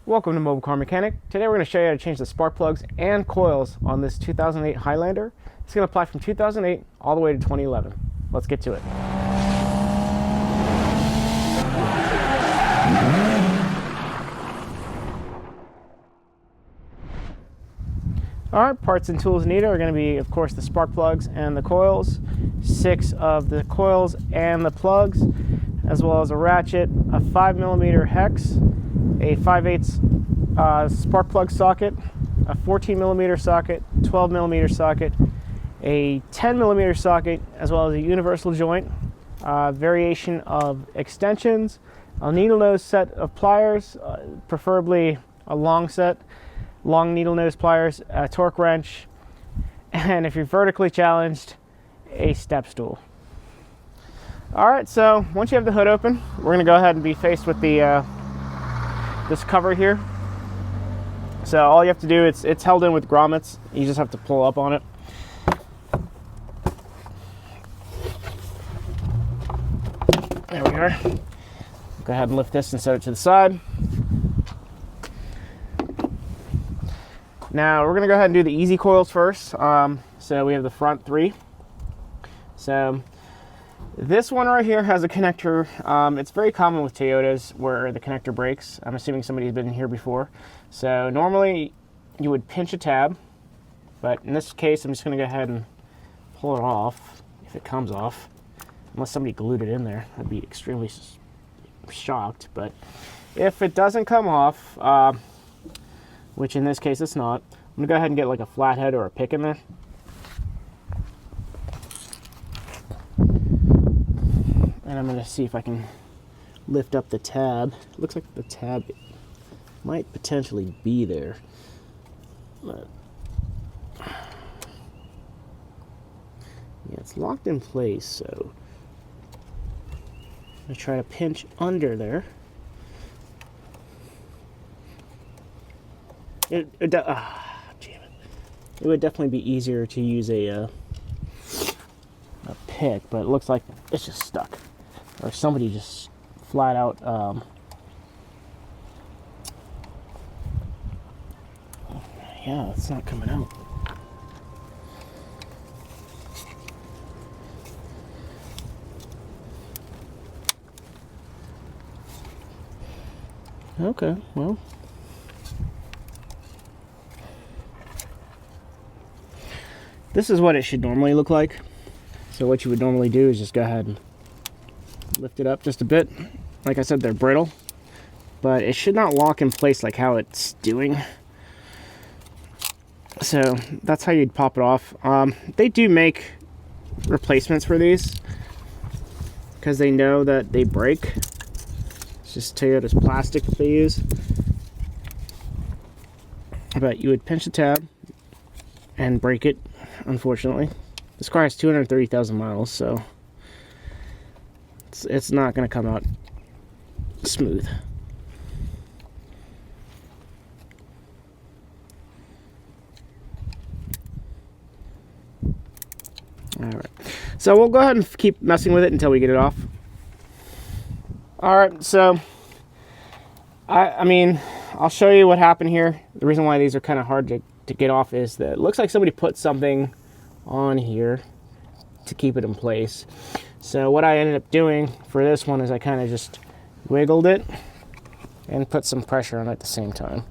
Welcome to Mobile Car Mechanic. Today we're going to show you how to change the spark plugs and coils on this 2008 Highlander. It's going to apply from 2008 all the way to 2011. Let's get to it. Alright, parts and tools needed are going to be, of course, the spark plugs and the coils, 6 of the coils and the plugs, as well as a ratchet, a 5mm hex, a 5/8 spark plug socket, a 14mm socket, 12mm socket, a 10mm socket, as well as a universal joint, variation of extensions, a needle nose set of pliers, preferably a long needle nose pliers, a torque wrench, and if you're vertically challenged, a step stool. Alright, so once you have the hood open, we're going to go ahead and be faced with the this cover here. So all you have to do, it's held in with grommets. You just have to pull up on it. There we are. Go ahead and lift this and set it to the side. Now we're gonna go ahead and do the easy coils first. So we have the front 3. So this one right here has a connector. It's very common with Toyotas where the connector breaks. I'm assuming somebody's been here before. So normally you would pinch a tab, but in this case I'm just going to go ahead and pull it off if it comes off. Unless somebody glued it in there, I'd be extremely shocked. But if it doesn't come off, which in this case it's not, I'm going to go ahead and get like a flathead or a pick in there. And I'm going to see if I can lift up the tab. It looks like the tab might potentially be there. But yeah, it's locked in place, so I'm going to try to pinch under there. Damn it. It would definitely be easier to use a pick, but it looks like it's just stuck. Or somebody just flat out yeah, it's not coming out. Okay, well, this is what it should normally look like. So what you would normally do is just go ahead and lift it up just a bit. Like I said, they're brittle, but it should not lock in place like how it's doing. So that's how you'd pop it off. They do make replacements for these because they know that they break. It's just Toyota's plastic that they use. But you would pinch the tab and break it, unfortunately. This car has 230,000 miles, so it's not going to come out smooth. Alright, so we'll go ahead and keep messing with it until we get it off. Alright, so I mean, I'll show you what happened here. The reason why these are kind of hard to get off is that it looks like somebody put something on here to keep it in place. So what I ended up doing for this one is I kind of just wiggled it and put some pressure on it at the same time.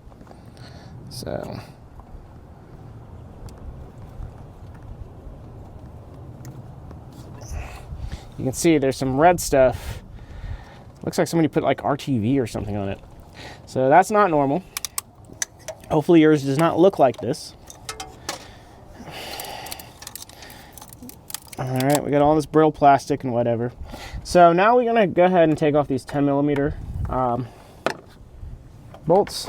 So you can see there's some red stuff. Looks like somebody put like RTV or something on it. So that's not normal. Hopefully yours does not look like this. Alright, we got all this brittle plastic and whatever. So now we're going to go ahead and take off these 10mm bolts.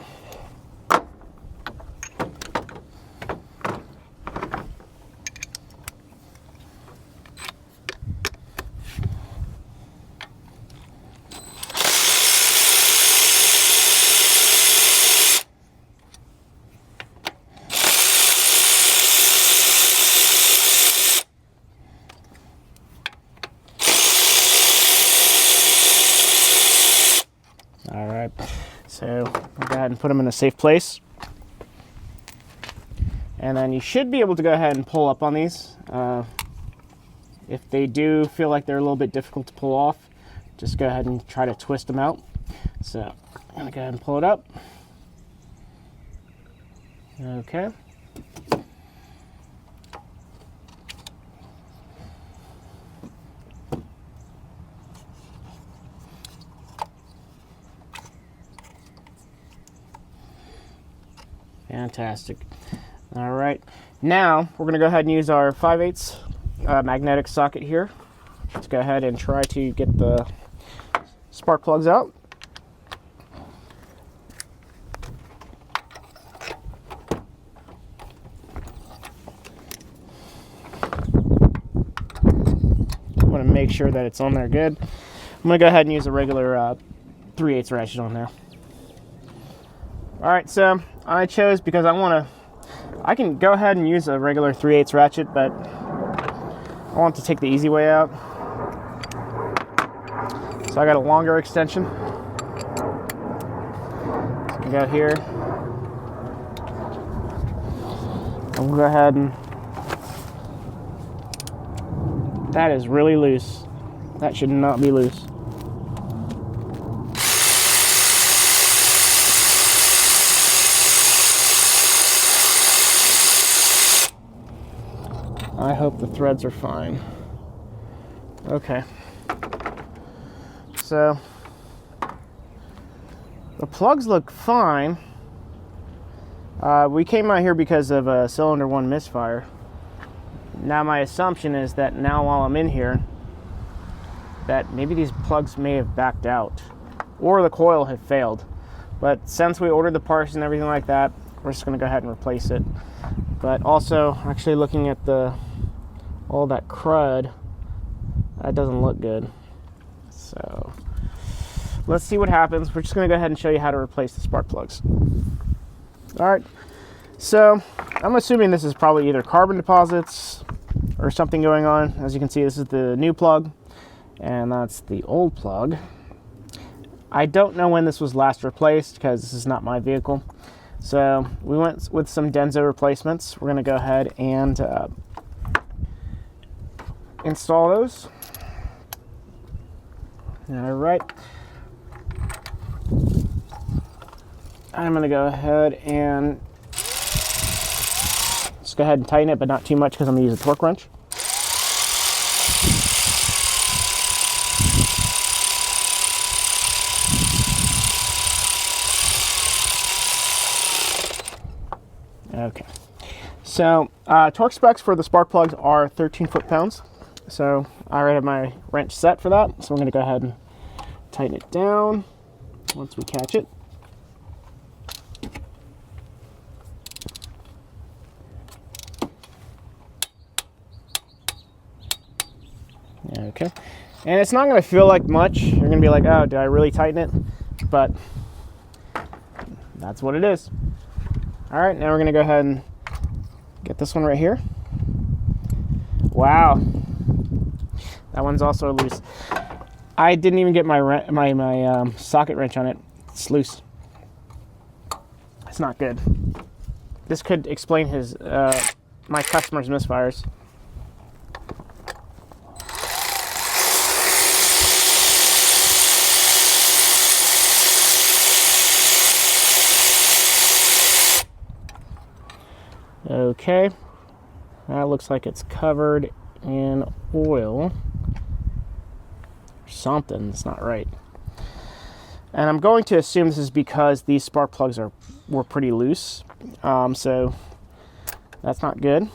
So we'll go ahead and and put them in a safe place. And then you should be able to go ahead and pull up on these. If they do feel like they're a little bit difficult to pull off, just go ahead and try to twist them out. So I'm gonna go ahead and pull it up. Okay. Fantastic. All right, now we're gonna go ahead and use our 5/8 magnetic socket here. Let's go ahead and try to get the spark plugs out. I want to make sure that it's on there good. I'm gonna go ahead and use a regular 3/8 ratchet on there. All right, so I chose, because I can go ahead and use a regular 3/8 ratchet, but I want to take the easy way out. So I got a longer extension. So I can go here. And we'll go ahead and, that is really loose. That should not be loose. I hope the threads are fine. Okay. So the plugs look fine. We came out here because of a cylinder 1 misfire. Now my assumption is that now while I'm in here, that maybe these plugs may have backed out or the coil had failed. But since we ordered the parts and everything like that, we're just gonna go ahead and replace it. But also, actually looking at all that crud, that doesn't look good. So let's see what happens. We're just gonna go ahead and show you how to replace the spark plugs. All right, so I'm assuming this is probably either carbon deposits or something going on. As you can see, this is the new plug and that's the old plug. I don't know when this was last replaced because this is not my vehicle. So we went with some Denso replacements. We're gonna go ahead and install those. All right. I'm gonna go ahead and just go ahead and tighten it, but not too much because I'm gonna use a torque wrench. Okay. So torque specs for the spark plugs are 13 foot-pounds. So I already have my wrench set for that. So I'm going to go ahead and tighten it down once we catch it. Okay. And it's not going to feel like much. You're going to be like, oh, did I really tighten it? But that's what it is. All right, now we're going to go ahead and get this one right here. Wow. That one's also loose. I didn't even get my socket wrench on it. It's loose. It's not good. This could explain my customer's misfires. Okay, that looks like it's covered in oil. Something's not right. And I'm going to assume this is because these spark plugs were pretty loose. So that's not good.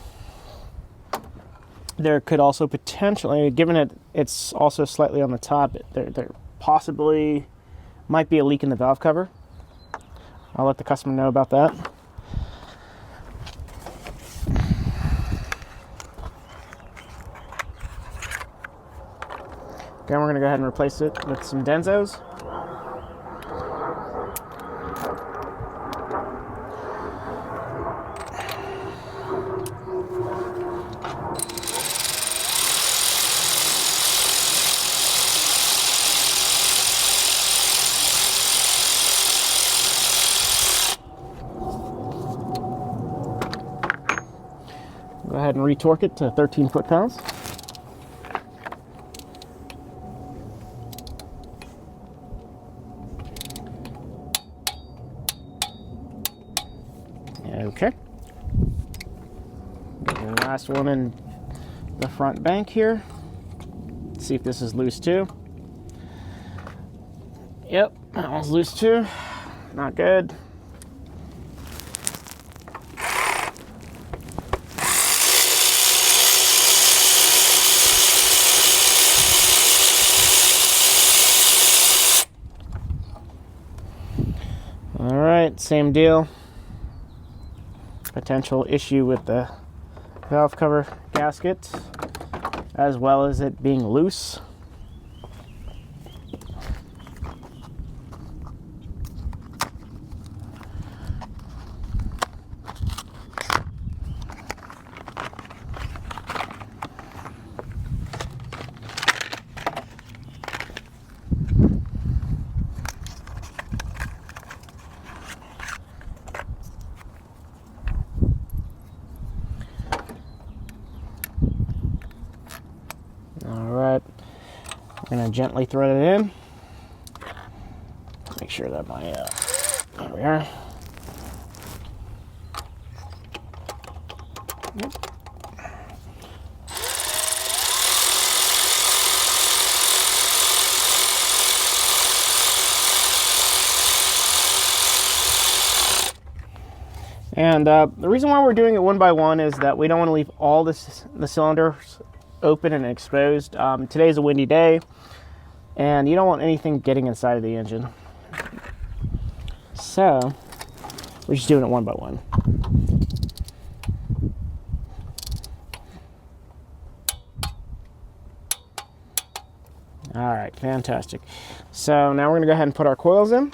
There could also potentially, given it's also slightly on the top, there possibly might be a leak in the valve cover. I'll let the customer know about that. Then we're going to go ahead and replace it with some Densos. ahead and retorque it to 13 foot-pounds. Okay. And the last one in the front bank here. Let's see if this is loose too. Yep, that one's loose too. Not good. All right, same deal. Potential issue with the valve cover gasket, as well as it being loose. I'm going to gently thread it in. Make sure that my, there we are. Yep. And the reason why we're doing it one by one is that we don't want to leave all the cylinders open and exposed. Today's a windy day, and you don't want anything getting inside of the engine. So we're just doing it one by one. All right, fantastic. So now we're gonna go ahead and put our coils in.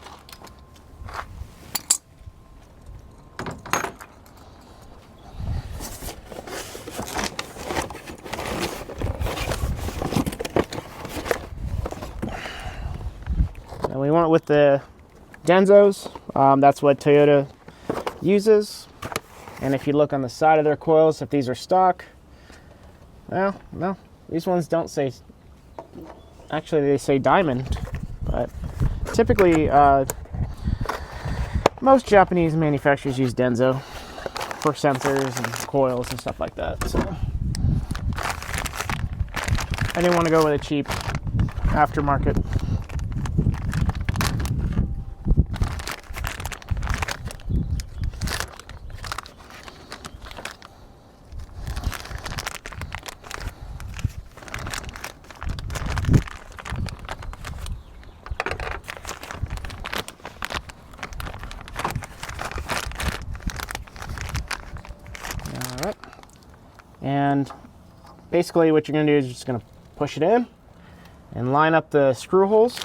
And we want it with the Denzos. That's what Toyota uses. And if you look on the side of their coils, if these are stock, well, no, these ones don't say, actually they say diamond, but typically most Japanese manufacturers use Denso for sensors and coils and stuff like that. So I didn't want to go with a cheap aftermarket. And basically what you're going to do is just going to push it in and line up the screw holes.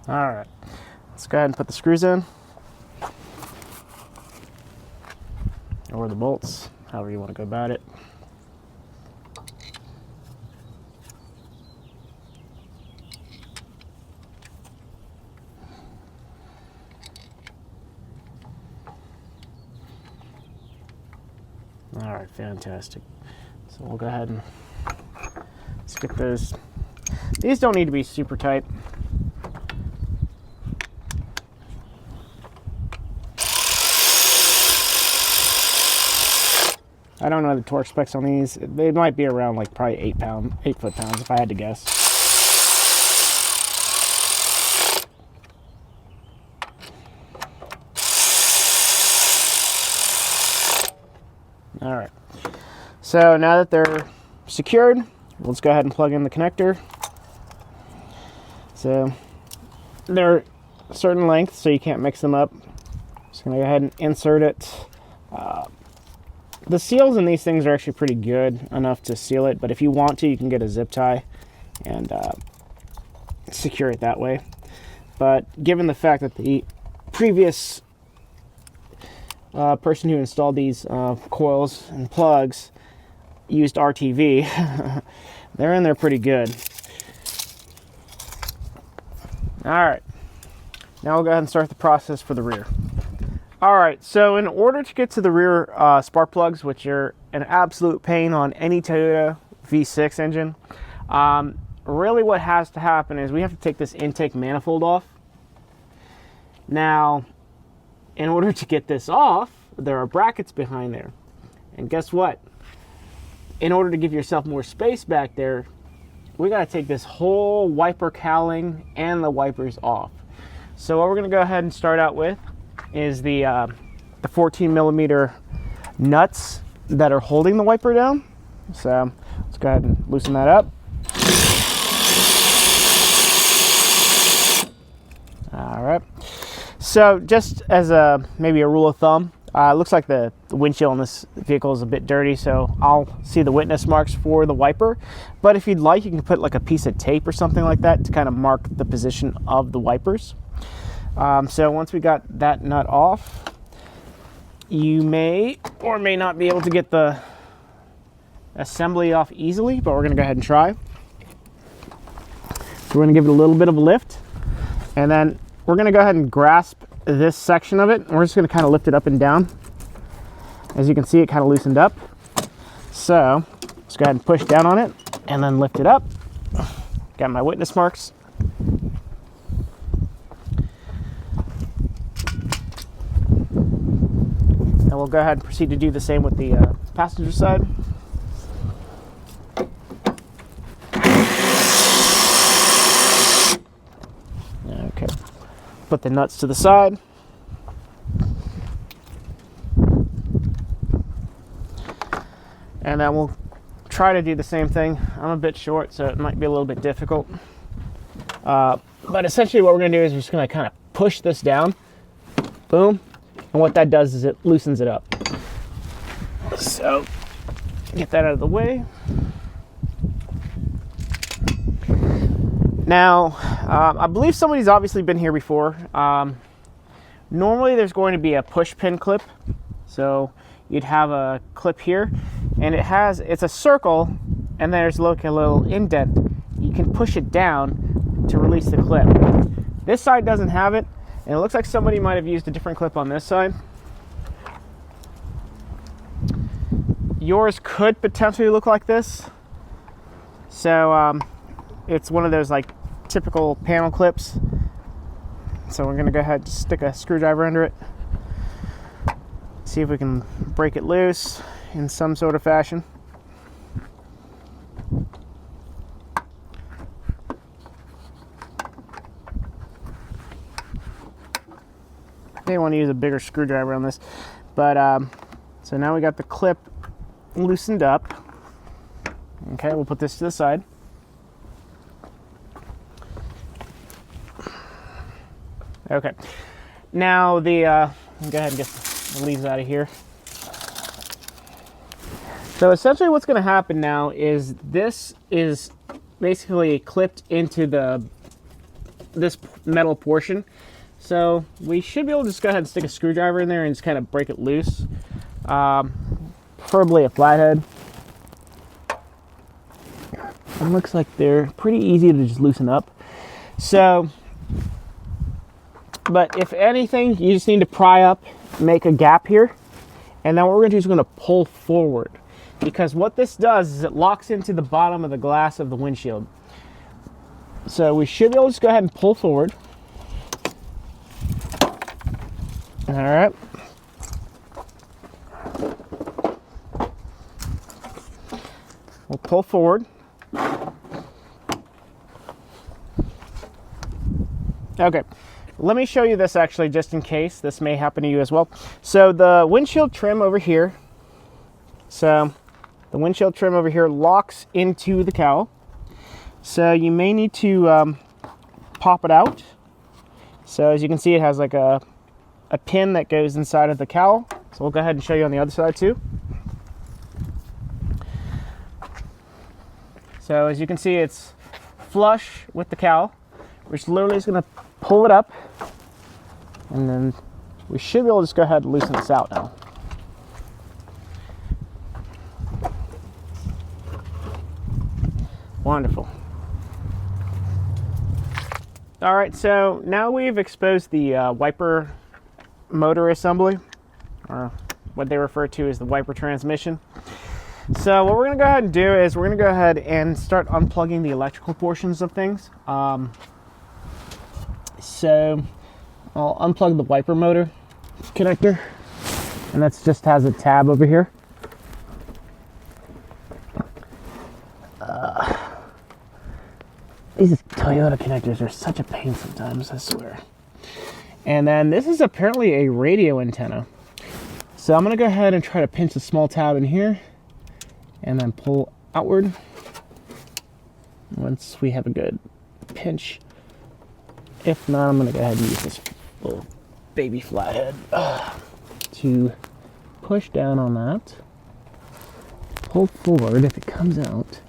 All right, let's go ahead and put the screws in, or the bolts, however you want to go about it. All right, fantastic. So we'll go ahead and let's get those. These don't need to be super tight. I don't know the torque specs on these. They might be around like probably 8 foot-pounds if I had to guess. All right. So now that they're secured, let's go ahead and plug in the connector. So they're a certain length, so you can't mix them up. Just gonna go ahead and insert it. The seals in these things are actually pretty good enough to seal it, but if you want to, you can get a zip tie and secure it that way. But given the fact that the previous person who installed these coils and plugs used RTV, they're in there pretty good. All right, now we'll go ahead and start the process for the rear. All right, so in order to get to the rear spark plugs, which are an absolute pain on any Toyota V6 engine, really what has to happen is we have to take this intake manifold off. Now, in order to get this off, there are brackets behind there. And guess what? In order to give yourself more space back there, we gotta take this whole wiper cowling and the wipers off. So what we're gonna go ahead and start out with is the 14 millimeter nuts that are holding the wiper down. So let's go ahead and loosen that up. All right. So just as maybe a rule of thumb, it looks like the windshield on this vehicle is a bit dirty, so I'll see the witness marks for the wiper. But if you'd like, you can put like a piece of tape or something like that to kind of mark the position of the wipers. So once we got that nut off, you may or may not be able to get the assembly off easily, but we're going to go ahead and try. So we're going to give it a little bit of a lift, and then we're going to go ahead and grasp this section of it, and we're just going to kind of lift it up and down. As you can see, it kind of loosened up. So let's go ahead and push down on it and then lift it up. Got my witness marks. And we'll go ahead and proceed to do the same with the passenger side. Okay, put the nuts to the side. And then we'll try to do the same thing. I'm a bit short, so it might be a little bit difficult. But essentially what we're gonna do is we're just gonna kind of push this down. Boom. And what that does is it loosens it up. So, get that out of the way. Now, I believe somebody's obviously been here before. Normally there's going to be a push pin clip. So, you'd have a clip here, and it's a circle, and there's like a little indent. You can push it down to release the clip. This side doesn't have it. And it looks like somebody might have used a different clip on this side. Yours could potentially look like this. So it's one of those like typical panel clips. So we're gonna go ahead and stick a screwdriver under it. See if we can break it loose in some sort of fashion. May want to use a bigger screwdriver on this, but so now we got the clip loosened up. Okay, we'll put this to the side. Okay, now the go ahead and get the leaves out of here. So essentially what's going to happen now is this is basically clipped into this metal portion. So we should be able to just go ahead and stick a screwdriver in there and just kind of break it loose. Preferably a flathead. It looks like they're pretty easy to just loosen up. So, but if anything, you just need to pry up, make a gap here. And then what we're going to do is we're going to pull forward. because what this does is it locks into the bottom of the glass of the windshield. So we should be able to just go ahead and pull forward. All right. We'll pull forward. Okay, let me show you this actually, just in case this may happen to you as well. So the windshield trim over here, locks into the cowl. So you may need to pop it out. So as you can see, it has like a pin that goes inside of the cowl. So we'll go ahead and show you on the other side too. So as you can see, it's flush with the cowl, which literally is going to pull it up, and then we should be able to just go ahead and loosen this out now. Wonderful. All right, so now we've exposed the wiper motor assembly, or what they refer to as the wiper transmission. So what we're going to go ahead and do is we're going to go ahead and start unplugging the electrical portions of things. So I'll unplug the wiper motor connector, and that just has a tab over here. These Toyota connectors are such a pain sometimes, I swear. And then this is apparently a radio antenna. So I'm going to go ahead and try to pinch the small tab in here and then pull outward. Once we have a good pinch. If not, I'm going to go ahead and use this little baby flathead to push down on that. Pull forward if it comes out.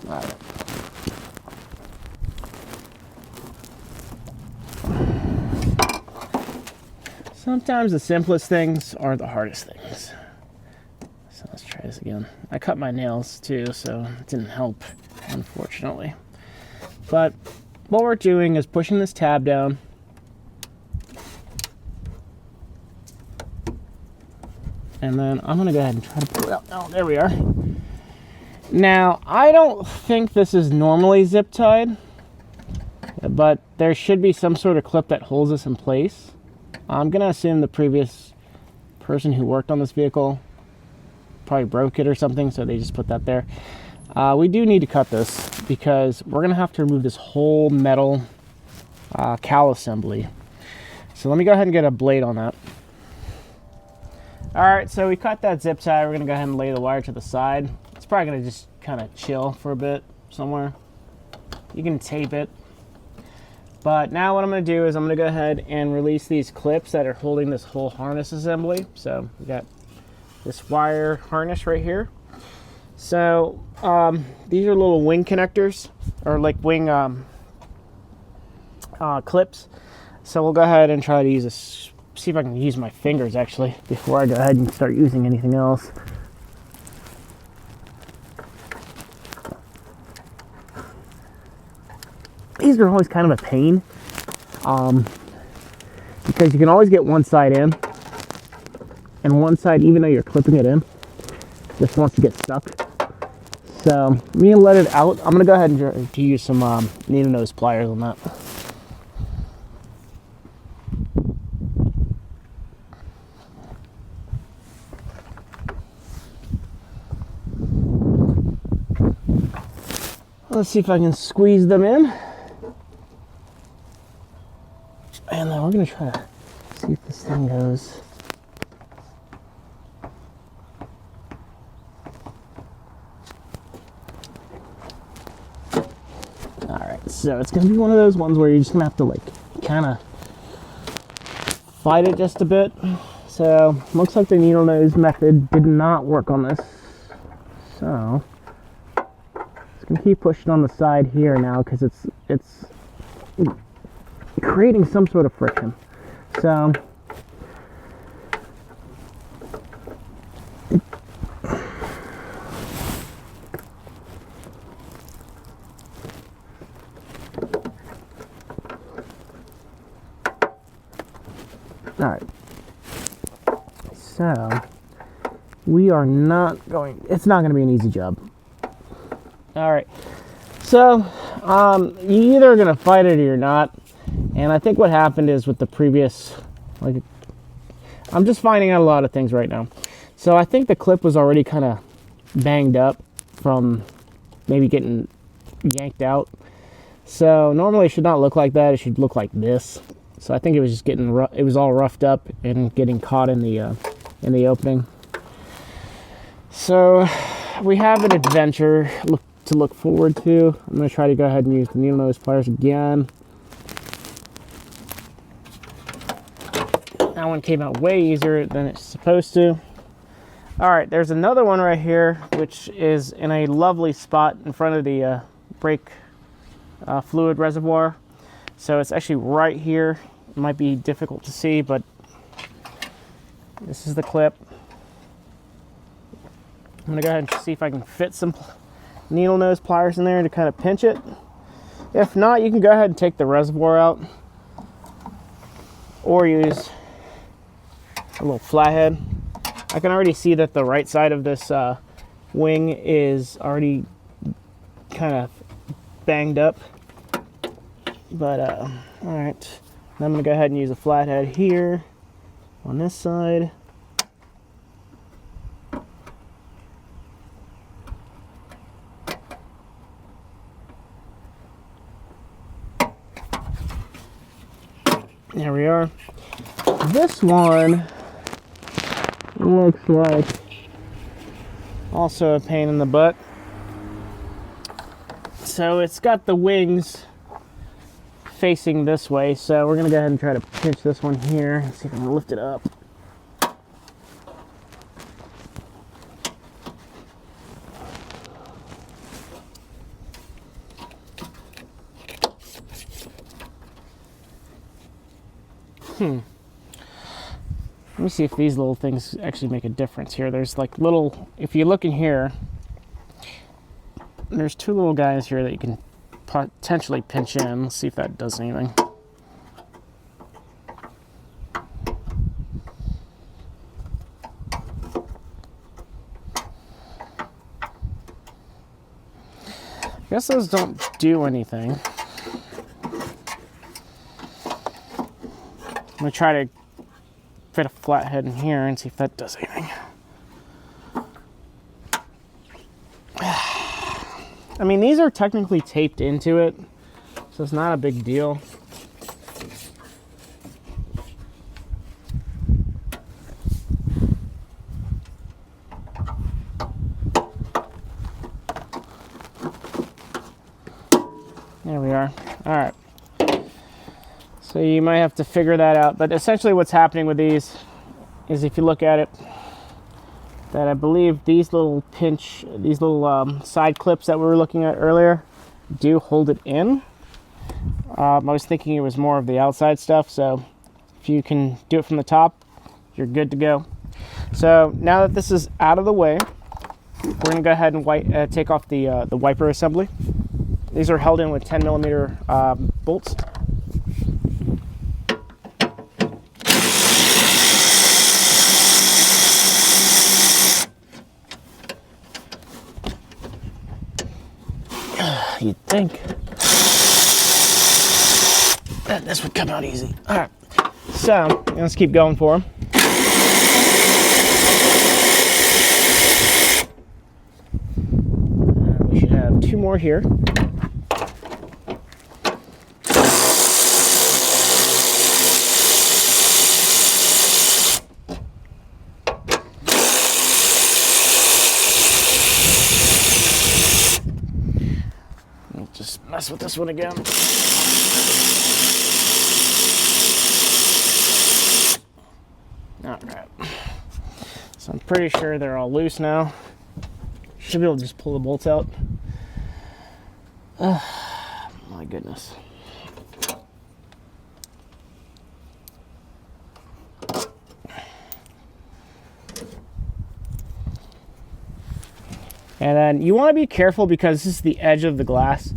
Alright. Sometimes the simplest things are the hardest things. So let's try this again. I cut my nails too, so it didn't help, unfortunately. But what we're doing is pushing this tab down. And then I'm going to go ahead and try to pull it out. Oh, there we are. Now, I don't think this is normally zip tied, but there should be some sort of clip that holds this in place. I'm going to assume the previous person who worked on this vehicle probably broke it or something, so they just put that there. We do need to cut this because we're going to have to remove this whole metal cowl assembly. So let me go ahead and get a blade on that. Alright, so we cut that zip tie. We're going to go ahead and lay the wire to the side. It's probably going to just kind of chill for a bit somewhere. You can tape it. But now what I'm going to do is I'm going to go ahead and release these clips that are holding this whole harness assembly. So we got this wire harness right here. So these are little wing connectors, or like wing clips. So we'll go ahead and try to use this. See if I can use my fingers actually before I go ahead and start using anything else. These are always kind of a pain because you can always get one side in, and one side, even though you're clipping it in, just wants to get stuck. So I'm going to let it out. I'm going to go ahead and use some needle nose pliers on that. Let's see if I can squeeze them in. And then we're going to try to see if this thing goes. Alright, so it's going to be one of those ones where you're just going to have to like kind of fight it just a bit. So looks like the needle nose method did not work on this. So I'm going to keep pushing on the side here now because it's creating some sort of friction. So All right. So we are not going, it's not going to be an easy job. All right. So you either are going to fight it or you're not. And I think what happened is with the previous, like, I'm just finding out a lot of things right now. So I think the clip was already kind of banged up from maybe getting yanked out. So normally it should not look like that. It should look like this. So I think it was just getting it was all roughed up and getting caught in the opening. So we have an adventure to look forward to. I'm going to try to go ahead and use the needle nose pliers again. That one came out way easier than it's supposed to. All right, there's another one right here, which is in a lovely spot in front of the brake fluid reservoir. So it's actually right here. It might be difficult to see, but this is the clip. I'm gonna go ahead and see if I can fit some needle nose pliers in there to kind of pinch it. If not, you can go ahead and take the reservoir out or use a little flathead. I can already see that the right side of this wing is already kind of banged up. But all right, now I'm gonna go ahead and use a flathead here on this side. There we are. This one looks like also a pain in the butt. So it's got the wings facing this way, so we're gonna go ahead and try to pinch this one here and see if I can lift it up. Let me see if these little things actually make a difference here. There's like little, if you look in here, there's two little guys here that you can potentially pinch in. Let's see if that does anything. I guess those don't do anything. I'm gonna try to fit a flathead in here and see if that does anything. I mean, these are technically taped into it, so it's not a big deal. There we are. All right. So you might have to figure that out, but essentially what's happening with these is, if you look at it, that I believe these little side clips that we were looking at earlier do hold it in. I was thinking it was more of the outside stuff, so if you can do it from the top, you're good to go. So now that this is out of the way, we're gonna go ahead and take off the wiper assembly. These are held in with 10mm bolts. You'd think that this would come out easy. All right, so let's keep going for them. We should have two more here. Just mess with this one again. All right. So I'm pretty sure they're all loose now. Should be able to just pull the bolts out. My goodness. And then you want to be careful because this is the edge of the glass.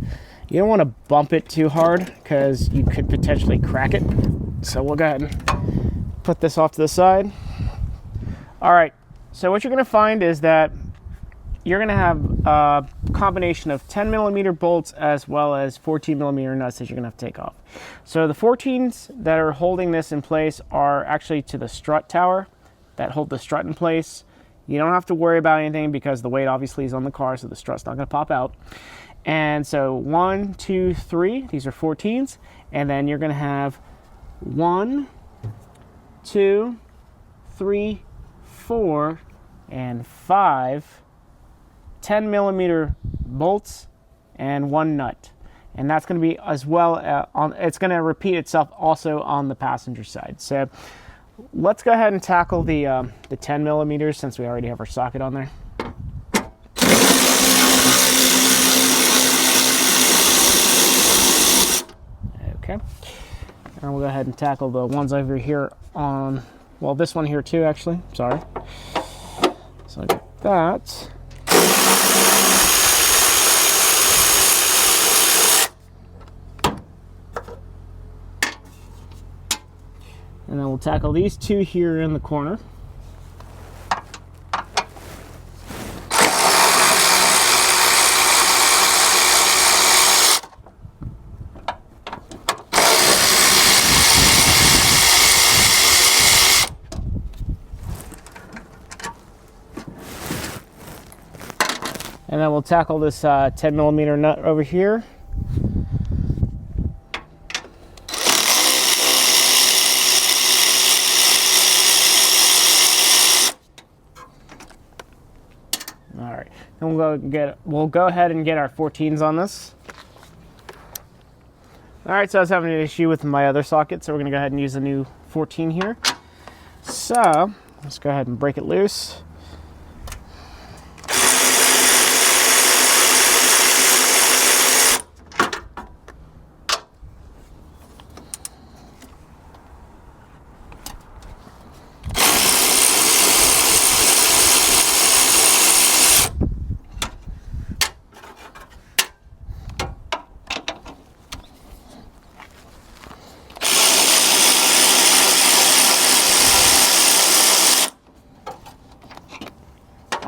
You don't want to bump it too hard because you could potentially crack it. So we'll go ahead and put this off to the side. All right, so what you're going to find is that you're going to have a combination of 10 millimeter bolts as well as 14 millimeter nuts that you're going to have to take off. So the 14s that are holding this in place are actually to the strut tower that hold the strut in place. You don't have to worry about anything because the weight obviously is on the car, so the strut's not going to pop out. And so 1, 2, 3, these are 14s, and then you're going to have 1, 2, 3, 4, and 5 10 millimeter bolts and 1 nut, and that's going to be as well it's going to repeat itself also on the passenger side. So let's go ahead and tackle the 10 millimeters since we already have our socket on there. Okay, and we'll go ahead and tackle the ones over here on, well, this one here too, actually, sorry. So I get that. And then we'll tackle these two here in the corner. And then we'll tackle this 10 millimeter nut over here. All right, and we'll go ahead and get our 14s on this. All right, so I was having an issue with my other socket, so we're gonna go ahead and use a new 14 here. So let's go ahead and break it loose.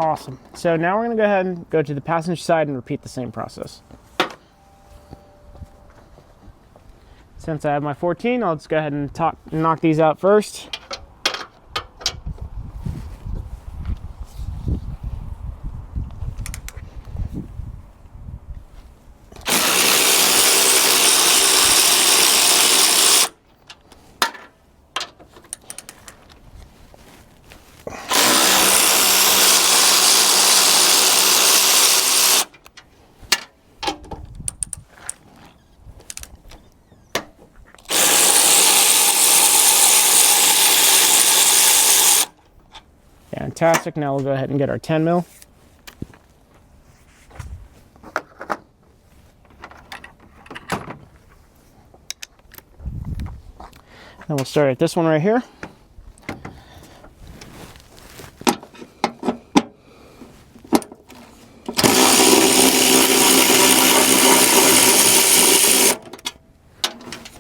Awesome. So now we're going to go ahead and go to the passenger side and repeat the same process. Since I have my 14, I'll just go ahead and knock these out first. Fantastic. Now we'll go ahead and get our 10 mil. Then we'll start at this one right here.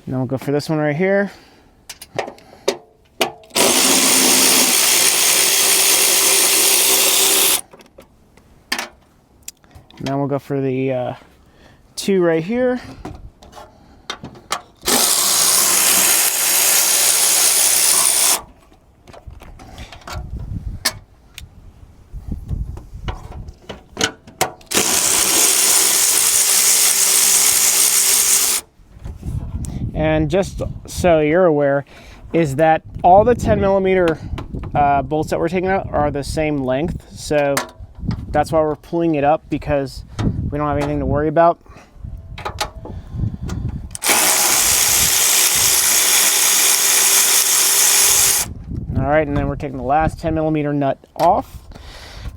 And then we'll go for this one right here. Now we'll go for the 2 right here. And just so you're aware, is that all the 10 millimeter bolts that we're taking out are the same length. So that's why we're pulling it up, because we don't have anything to worry about. All right, and then we're taking the last 10 millimeter nut off.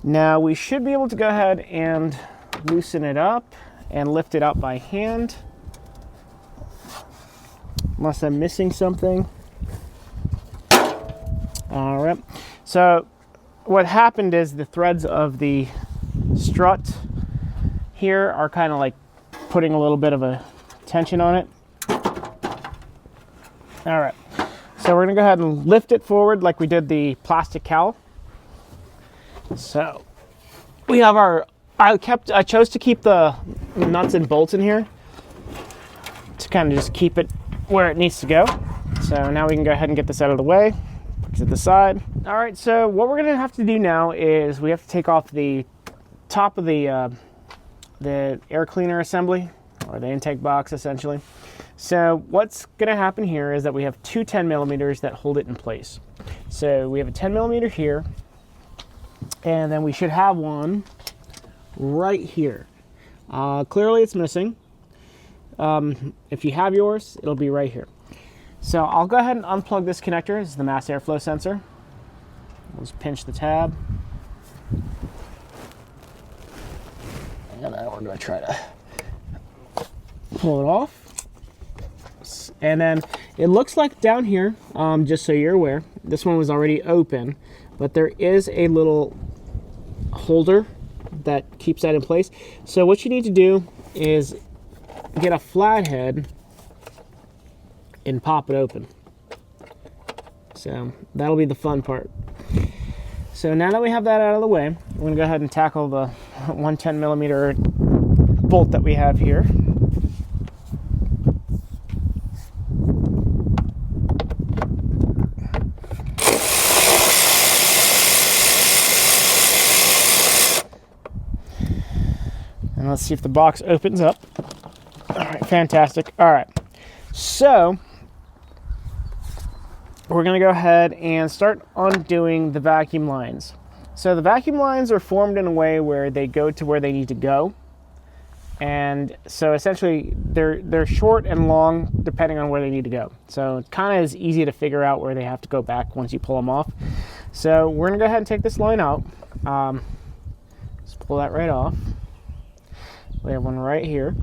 Now we should be able to go ahead and loosen it up and lift it up by hand, unless I'm missing something. All right, so what happened is the threads of the strut here are kind of like putting a little bit of a tension on it. All right, So we're gonna go ahead and lift it forward like we did the plastic cowl. So we have our, I chose to keep the nuts and bolts in here to kind of just keep it where it needs to go. So now we can go ahead and get this out of the way, put it to the side. All right, so what we're gonna have to do now is we have to take off the top of the air cleaner assembly, or the intake box essentially. So what's gonna happen here is that we have two 10 millimeters that hold it in place. So we have a 10 millimeter here, and then we should have one right here. Clearly it's missing. If you have yours, it'll be right here. So I'll go ahead and unplug this connector. This is the mass airflow sensor. We'll just pinch the tab. And then we're going to try to pull it off. And then it looks like down here, just so you're aware, this one was already open, but there is a little holder that keeps that in place. So what you need to do is get a flathead and pop it open. So that'll be the fun part. So now that we have that out of the way, we're gonna go ahead and tackle the 110 millimeter bolt that we have here. And let's see if the box opens up. All right, fantastic. All right, so we're gonna go ahead and start undoing the vacuum lines. So the vacuum lines are formed in a way where they go to where they need to go. And so essentially they're short and long depending on where they need to go. So it kind of is easy to figure out where they have to go back once you pull them off. So we're gonna go ahead and take this line out. Just pull that right off. We have one right here.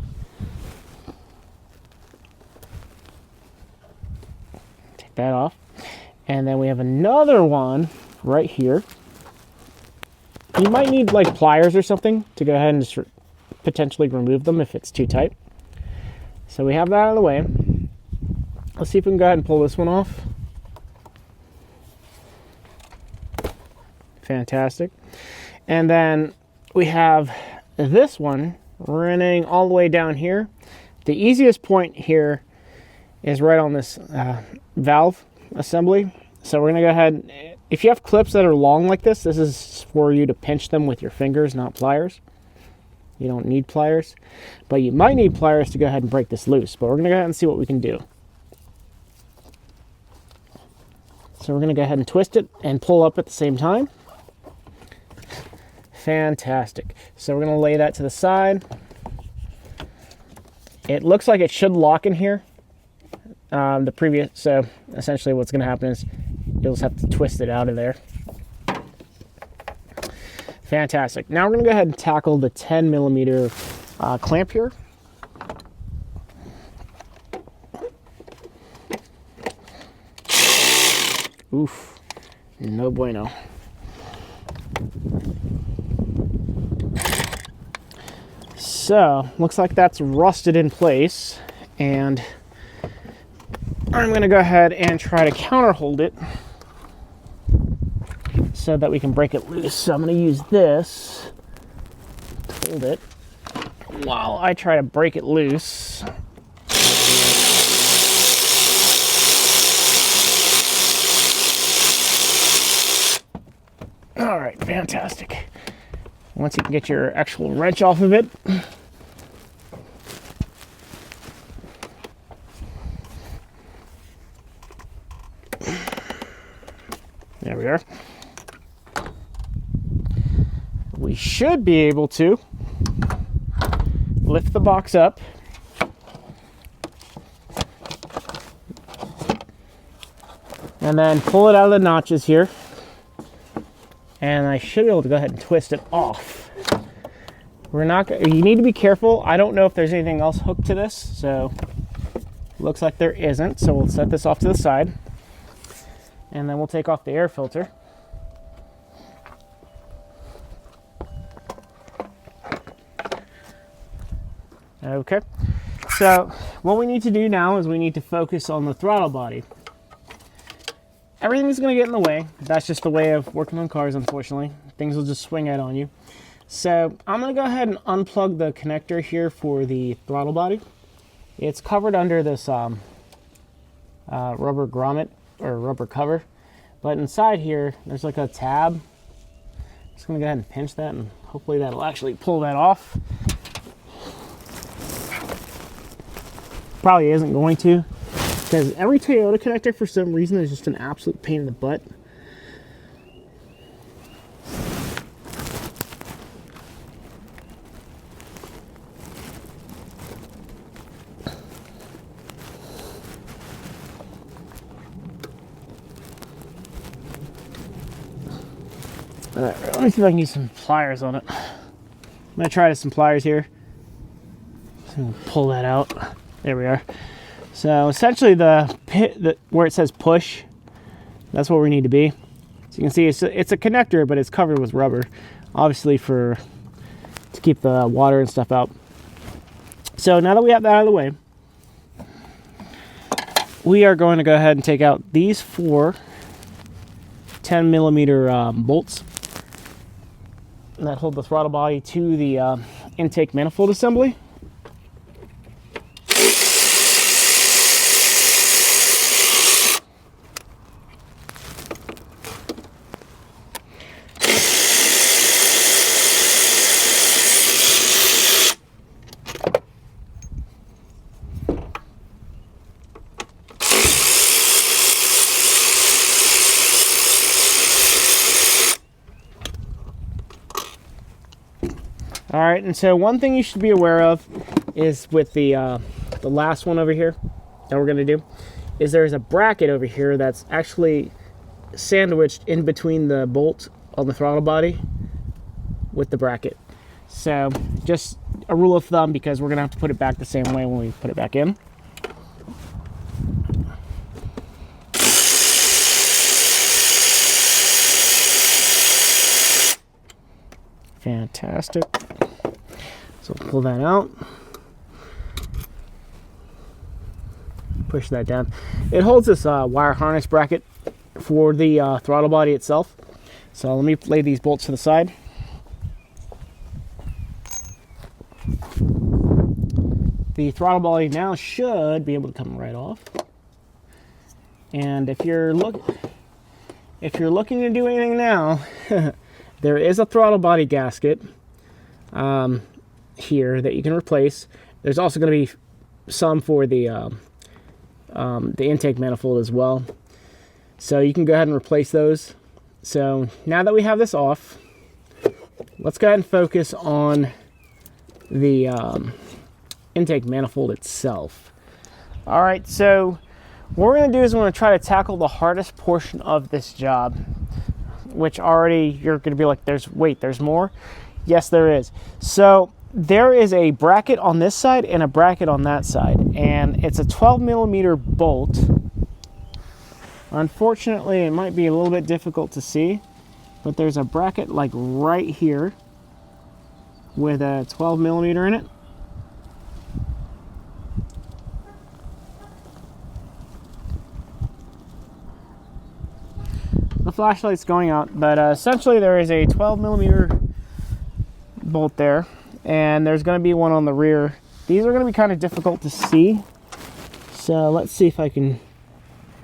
Take that off. And then we have another one right here. You might need like pliers or something to go ahead and just potentially remove them if it's too tight. So we have that out of the way. Let's see if we can go ahead and pull this one off. Fantastic. And then we have this one running all the way down here. The easiest point here is right on this valve assembly. So we're gonna go ahead, if you have clips that are long like this is for you to pinch them with your fingers, not pliers. You don't need pliers, but you might need pliers to go ahead and break this loose, but we're gonna go ahead and see what we can do. So we're gonna go ahead and twist it and pull up at the same time. Fantastic. So we're gonna lay that to the side. It looks like it should lock in here. So essentially what's gonna happen is you'll just have to twist it out of there. Fantastic. Now we're gonna go ahead and tackle the 10 millimeter clamp here. Oof, no bueno. So, looks like that's rusted in place, and I'm gonna go ahead and try to counter hold it so that we can break it loose. So I'm gonna use this to hold it while I try to break it loose. All right, fantastic. Once you can get your actual wrench off of it, there we are. We should be able to lift the box up and then pull it out of the notches here. And I should be able to go ahead and twist it off. You need to be careful. I don't know if there's anything else hooked to this, so looks like there isn't. So we'll set this off to the side, and then we'll take off the air filter. Okay, so what we need to do now is we need to focus on the throttle body. everything's going to get in the way. That's just the way of working on cars, unfortunately. Things will just swing out on you. So I'm going to go ahead and unplug the connector here for the throttle body. It's covered under this rubber grommet or rubber cover. But inside here, there's like a tab. Just going to go ahead and pinch that, and hopefully that'll actually pull that off. Probably isn't going to, because every Toyota connector for some reason is just an absolute pain in the butt. Alright, let me see if I can use some pliers on it. I'm going to try some pliers here. Just going to pull that out. There we are. So essentially where it says push, that's where we need to be. So you can see it's a connector, but it's covered with rubber, obviously to keep the water and stuff out. So now that we have that out of the way, we are going to go ahead and take out these 4 10mm bolts that hold the throttle body to the intake manifold assembly. All right, and so one thing you should be aware of is with the last one over here that we're going to do, is there's a bracket over here that's actually sandwiched in between the bolt on the throttle body with the bracket. So just a rule of thumb, because we're going to have to put it back the same way when we put it back in. Fantastic. So pull that out. Push that down. It holds this wire harness bracket for the throttle body itself. So let me lay these bolts to the side. The throttle body now should be able to come right off. And if you're looking to do anything now, there is a throttle body gasket here that you can replace. There's also going to be some for the intake manifold as well. So you can go ahead and replace those. So now that we have this off, let's go ahead and focus on the intake manifold itself. All right, so what we're going to do is we're going to try to tackle the hardest portion of this job, which already you're going to be like, there's more? Yes, there is. So there is a bracket on this side and a bracket on that side, and it's a 12mm bolt. Unfortunately, it might be a little bit difficult to see, but there's a bracket like right here with a 12mm in it. The flashlight's going out, but essentially there is a 12mm bolt there, and there's going to be one on the rear. These are going to be kind of difficult to see, so let's see if I can.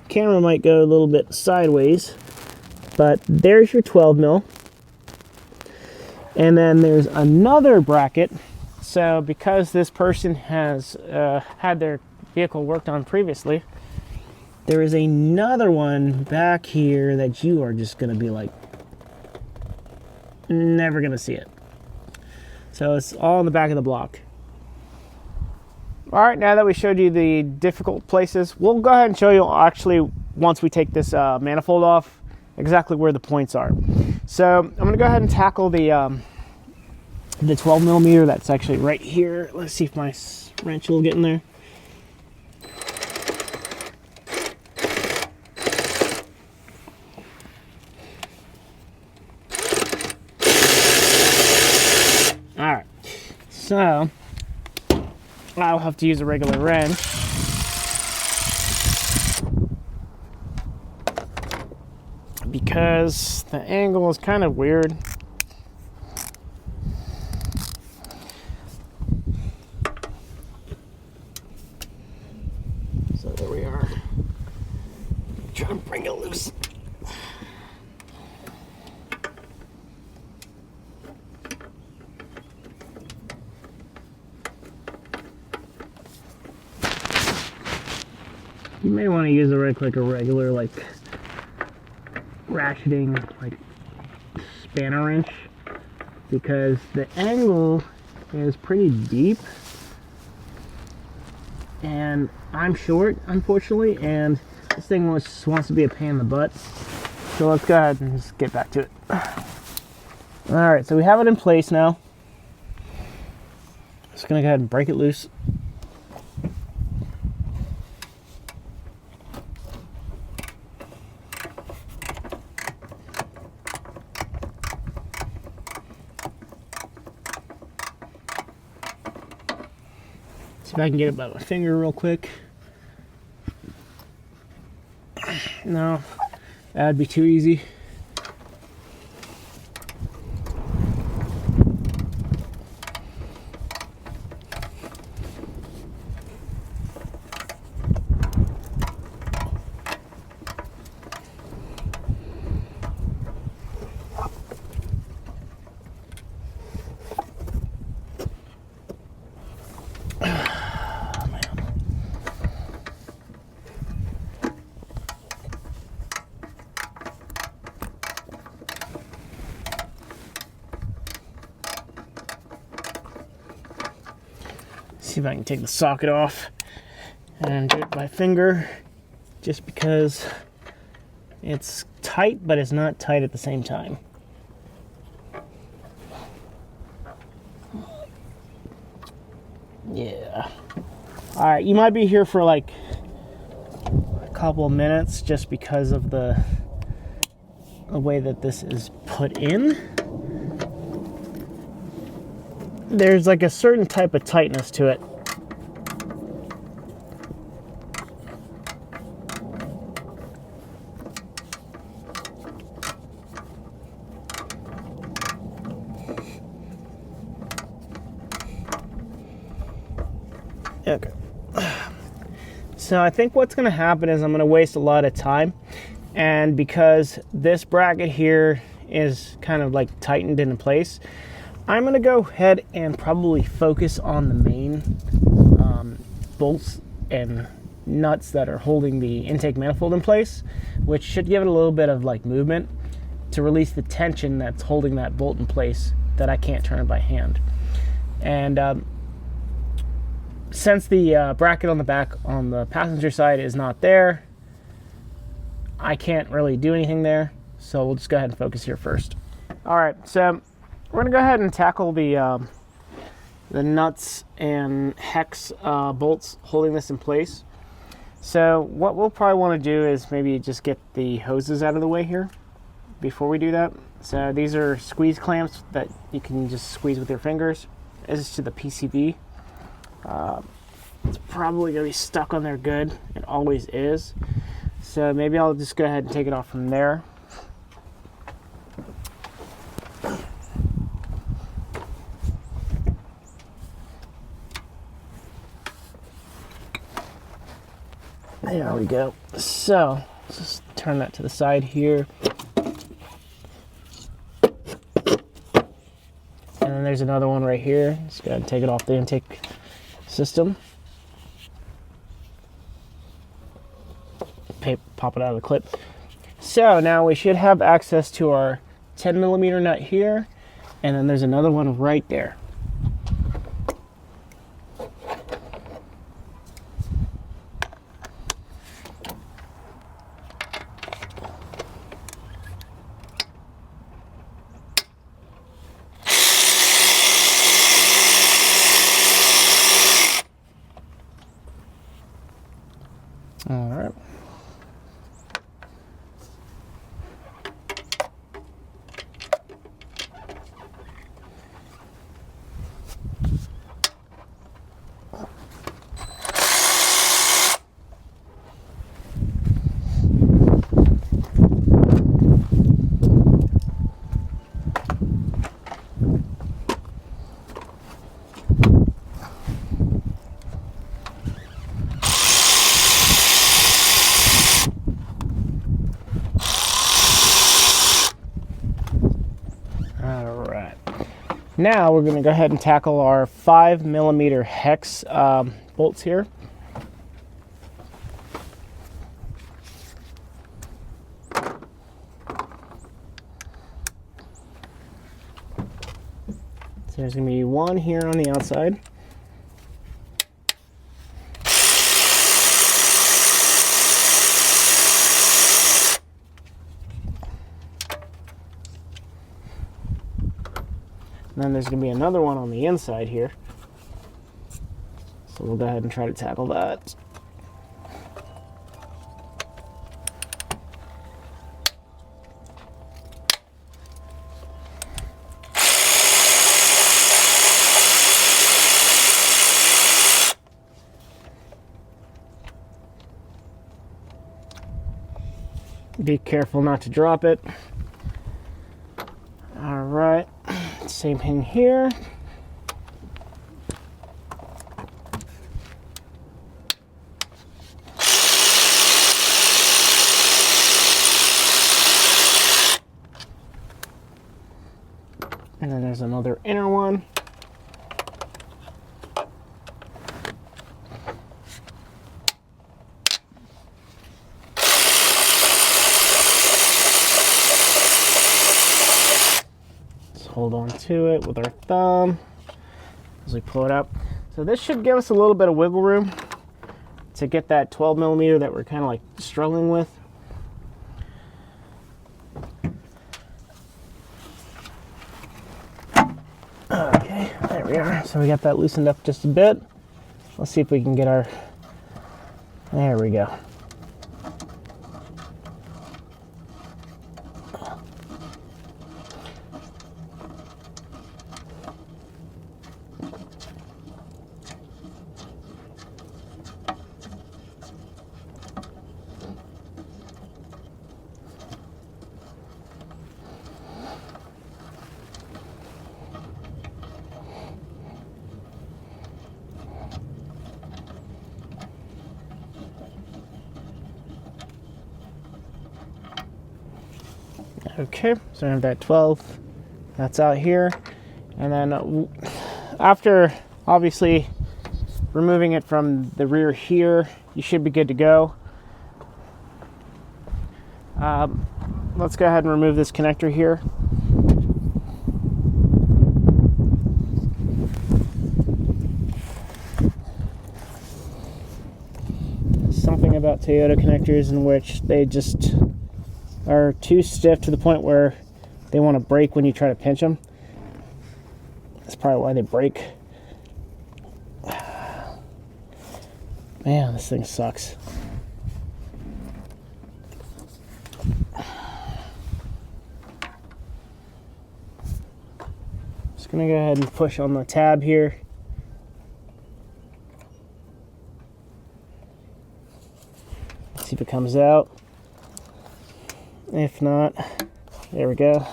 Camera might go a little bit sideways, but there's your 12mm, and then there's another bracket. So because this person has had their vehicle worked on previously, there is another one back here that you are just going to be like, never going to see it. So it's all in the back of the block. All right, now that we showed you the difficult places, we'll go ahead and show you actually, once we take this manifold off, exactly where the points are. So I'm going to go ahead and tackle the 12mm that's actually right here. Let's see if my wrench will get in there. Alright, so I'll have to use a regular wrench. because the angle is kind of weird. So there we are. Try to bring it loose. You may want to use a regular like ratcheting like spanner wrench, because the angle is pretty deep and I'm short, unfortunately, and this thing just wants to be a pain in the butt. So let's go ahead and just get back to it. Alright, so we have it in place now. Just gonna go ahead and break it loose. See if I can get it by my finger real quick. No, that'd be too easy. See if I can take the socket off and do it by finger, just because it's tight, but it's not tight at the same time. Yeah. All right, you might be here for like a couple of minutes just because of the way that this is put in. There's like a certain type of tightness to it. Okay. So I think what's going to happen is I'm going to waste a lot of time, and because this bracket here is kind of like tightened into place, I'm going to go ahead and probably focus on the main bolts and nuts that are holding the intake manifold in place, which should give it a little bit of like movement to release the tension that's holding that bolt in place that I can't turn by hand. And since the bracket on the back on the passenger side is not there, I can't really do anything there, so we'll just go ahead and focus here first. All right, so we're gonna go ahead and tackle the nuts and hex bolts holding this in place. So what we'll probably want to do is maybe just get the hoses out of the way here before we do that. So these are squeeze clamps that you can just squeeze with your fingers. This is to the PCB. It's probably gonna be stuck on there good. It always is. So maybe I'll just go ahead and take it off from there. There we go. So let's just turn that to the side here. And then there's another one right here. Just go ahead and take it off the intake system. Pop it out of the clip. So now we should have access to our 10mm nut here, and then there's another one right there. All right. Now we're going to go ahead and tackle our 5mm hex bolts here. So there's going to be one here on the outside. And then there's going to be another one on the inside here. So we'll go ahead and try to tackle that. Be careful not to drop it. All right, same thing here. And then there's another inner one. Hold on to it with our thumb as we pull it up. So this should give us a little bit of wiggle room to get that 12mm that we're kind of like struggling with. Okay, there we are. So we got that loosened up just a bit. Let's see if we can get our, there we go. Okay, so I have that 12, that's out here. And then after obviously removing it from the rear here, you should be good to go. Let's go ahead and remove this connector here. Something about Toyota connectors in which they just are too stiff to the point where they want to break when you try to pinch them. That's probably why they break. Man, this thing sucks. Just gonna go ahead and push on the tab here. See if it comes out. If not, there we go.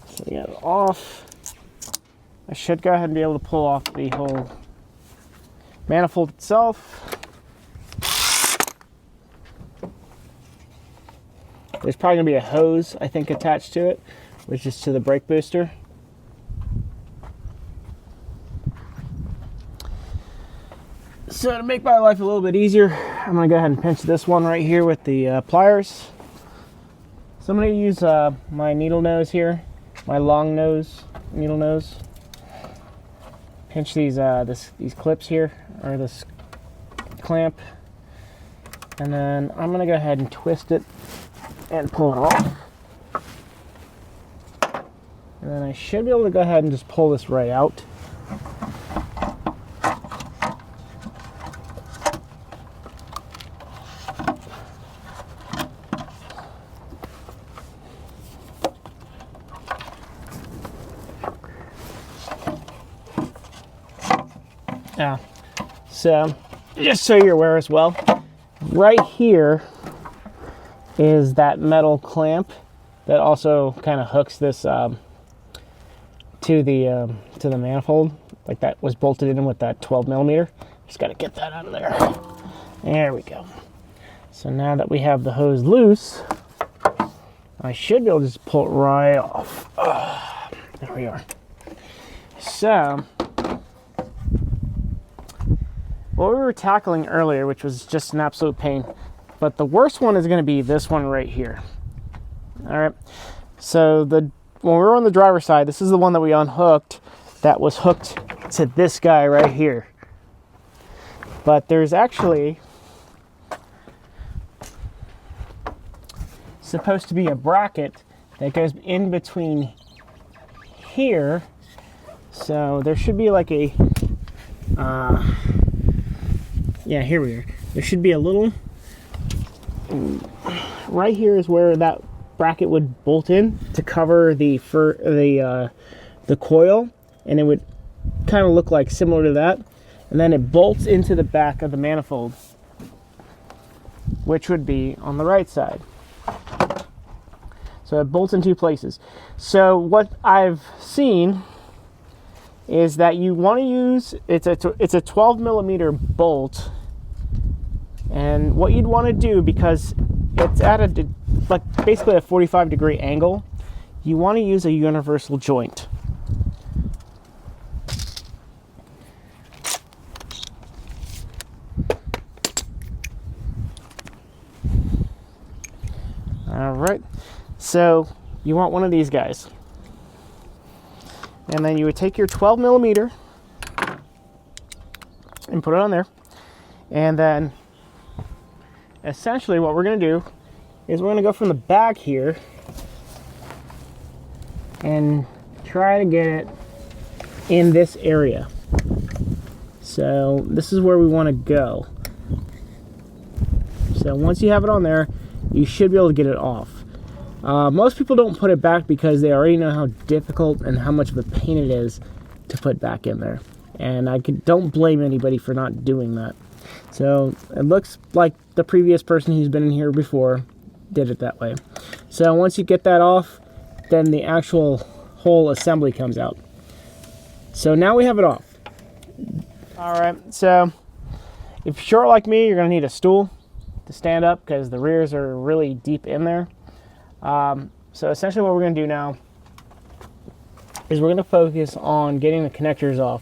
So we got it off. I should go ahead and be able to pull off the whole manifold itself. There's probably gonna be a hose, I think, attached to it, which is to the brake booster. So to make my life a little bit easier, I'm gonna go ahead and pinch this one right here with the pliers. So I'm going to use my needle nose here, my long nose, needle nose. Pinch these these clips here, or this clamp, and then I'm going to go ahead and twist it and pull it off. And then I should be able to go ahead and just pull this right out. Yeah, so just so you're aware as well, right here is that metal clamp that also kind of hooks this to the manifold, like that was bolted in with that 12mm. Just got to get that out of there. There we go. So now that we have the hose loose, I should be able to just pull it right off. There we are. So, what we were tackling earlier, which was just an absolute pain, but the worst one is going to be this one right here. All right. So when we were on the driver's side, this is the one that we unhooked that was hooked to this guy right here. But there's actually supposed to be a bracket that goes in between here. So there should be like a, yeah, here we are. There should be a little, right here is where that bracket would bolt in to cover the coil, and it would kind of look like similar to that, and then it bolts into the back of the manifold, which would be on the right side. So it bolts in two places. So what I've seen is that you want to use, it's a 12 millimeter bolt, and what you'd want to do, because it's at a, like basically a 45-degree angle, you want to use a universal joint. All right, so you want one of these guys, and then you would take your 12 millimeter and put it on there, and then essentially what we're going to do is we're going to go from the back here and try to get it in this area. So this is where we want to go. So once you have it on there, you should be able to get it off. Most people don't put it back because they already know how difficult and how much of a pain it is to put back in there. And don't blame anybody for not doing that. So it looks like the previous person who's been in here before did it that way. So once you get that off, then the actual whole assembly comes out. So now we have it off. All right, so if you're short like me, you're gonna need a stool to stand up because the rears are really deep in there. So essentially what we're gonna do now is we're gonna focus on getting the connectors off.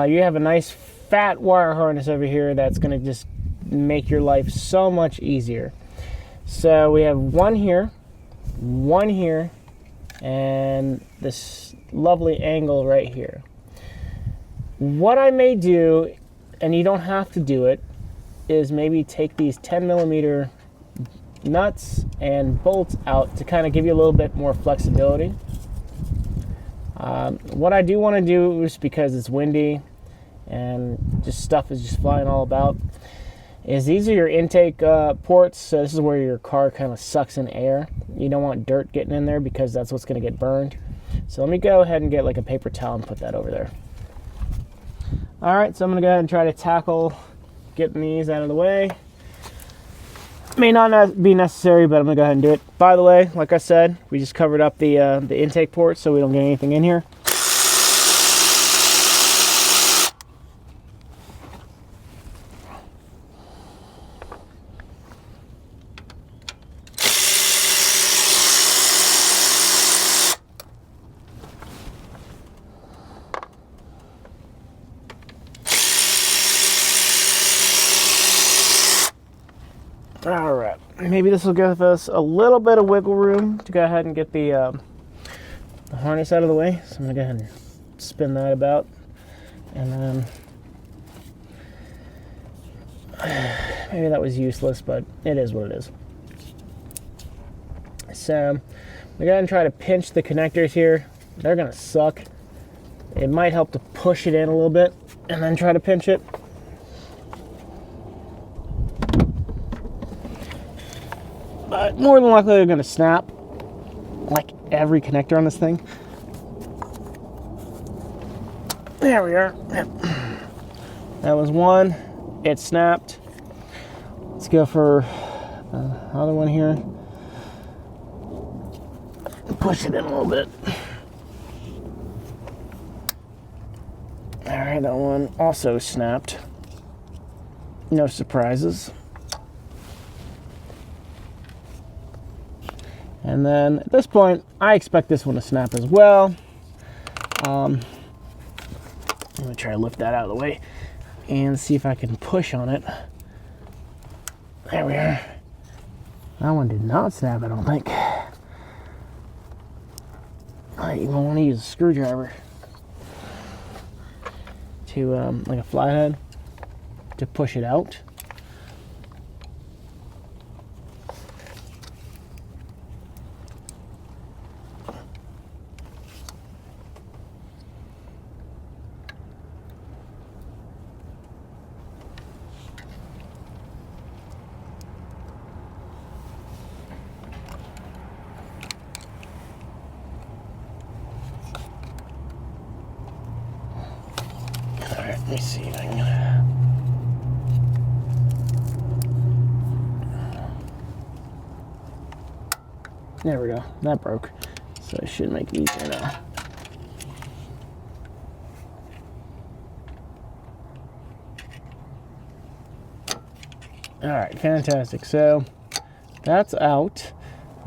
You have a nice fat wire harness over here that's going to just make your life so much easier. So we have one here, and this lovely angle right here. What I may do, and you don't have to do it, is maybe take these 10 millimeter nuts and bolts out to kind of give you a little bit more flexibility. What I do want to do, is because it's windy and just stuff is just flying all about, is these are your intake ports. So this is where your car kind of sucks in air. You don't want dirt getting in there because that's what's going to get burned. So let me go ahead and get like a paper towel and put that over there. All right, so I'm going to go ahead and try to tackle getting these out of the way. May not be necessary, but I'm going to go ahead and do it. By the way, like I said, we just covered up the intake ports so we don't get anything in here. All right, maybe this will give us a little bit of wiggle room to go ahead and get the harness out of the way. So I'm gonna go ahead and spin that about, and then maybe that was useless, but it is what it is. So I'm gonna go ahead and try to pinch the connectors here. They're gonna suck. It might help to push it in a little bit and then try to pinch it. But more than likely they're going to snap, like every connector on this thing. There we are. That was one. It snapped. Let's go for another one here. Push it in a little bit. All right, that one also snapped. No surprises. And then at this point, I expect this one to snap as well. I'm gonna try to lift that out of the way and see if I can push on it. There we are. That one did not snap, I don't think. I even want to use a screwdriver to, like a flathead, to push it out. Let me see if I can. There we go. That broke. So it should make it easier now. Alright, fantastic. So that's out.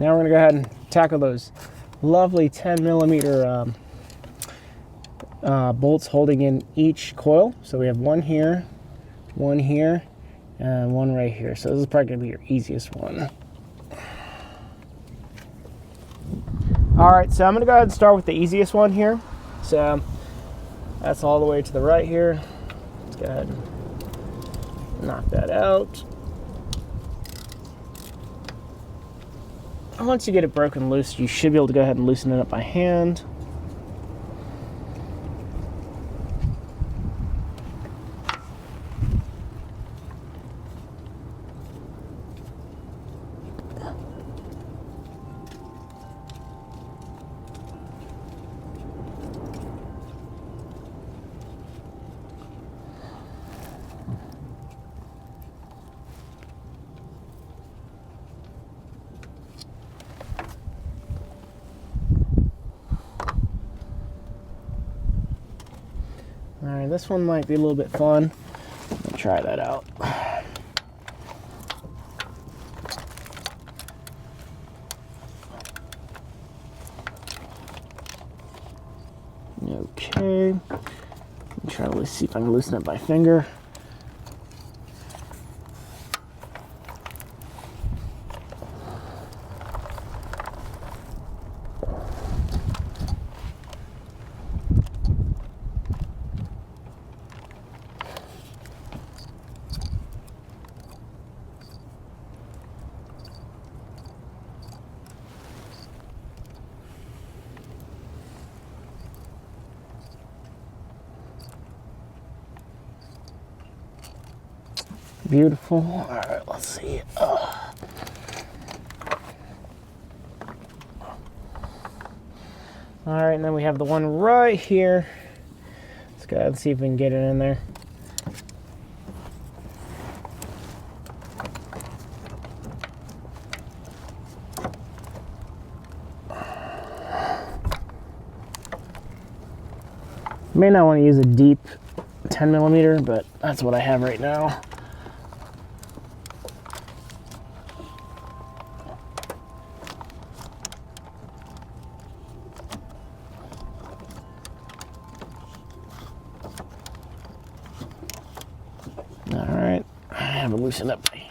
Now we're going to go ahead and tackle those lovely 10mm bolts holding in each coil. So we have one here, and one right here. So this is probably going to be your easiest one. Alright, so I'm going to go ahead and start with the easiest one here. So that's all the way to the right here. Let's go ahead and knock that out. And once you get it broken loose, you should be able to go ahead and loosen it up by hand. Alright, this one might be a little bit fun. Let's try that out. Okay. Try to see if I can loosen it by finger. Beautiful. All right, let's see. All right, and then we have the one right here. Let's go ahead and see if we can get it in there. May not want to use a deep 10mm, but that's what I have right now. Alright, I have it loosened up by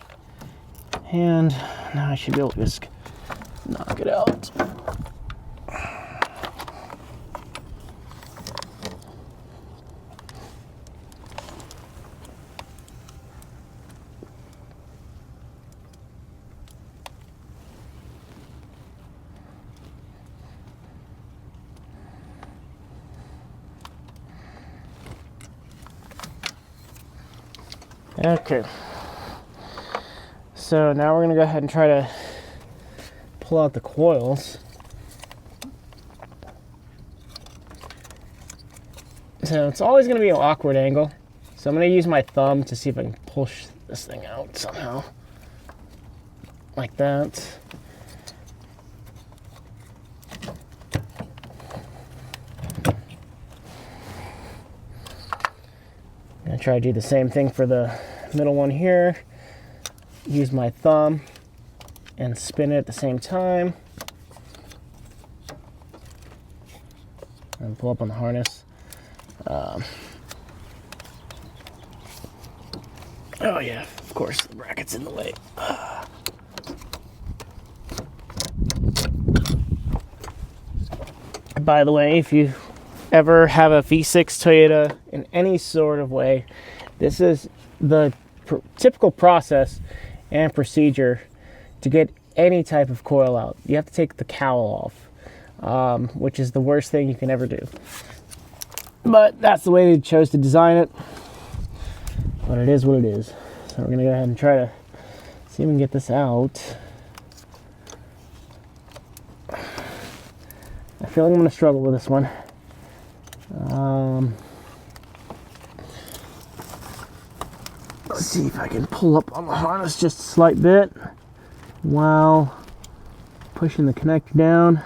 hand. Now I should be able to just knock it out. Okay, so now we're going to go ahead and try to pull out the coils. So it's always going to be an awkward angle, so I'm going to use my thumb to see if I can push this thing out somehow, like that. I'm going to try to do the same thing for the middle one here. Use my thumb and spin it at the same time. and pull up on the harness. Oh yeah, of course the bracket's in the way. By the way, if you ever have a V6 Toyota in any sort of way, this is the typical process and procedure to get any type of coil out. You have to take the cowl off, which is the worst thing you can ever do. But that's the way they chose to design it. But it is what it is. So we're gonna go ahead and try to see if we can get this out. I feel like I'm gonna struggle with this one. Let's see if I can pull up on the harness just a slight bit while pushing the connector down.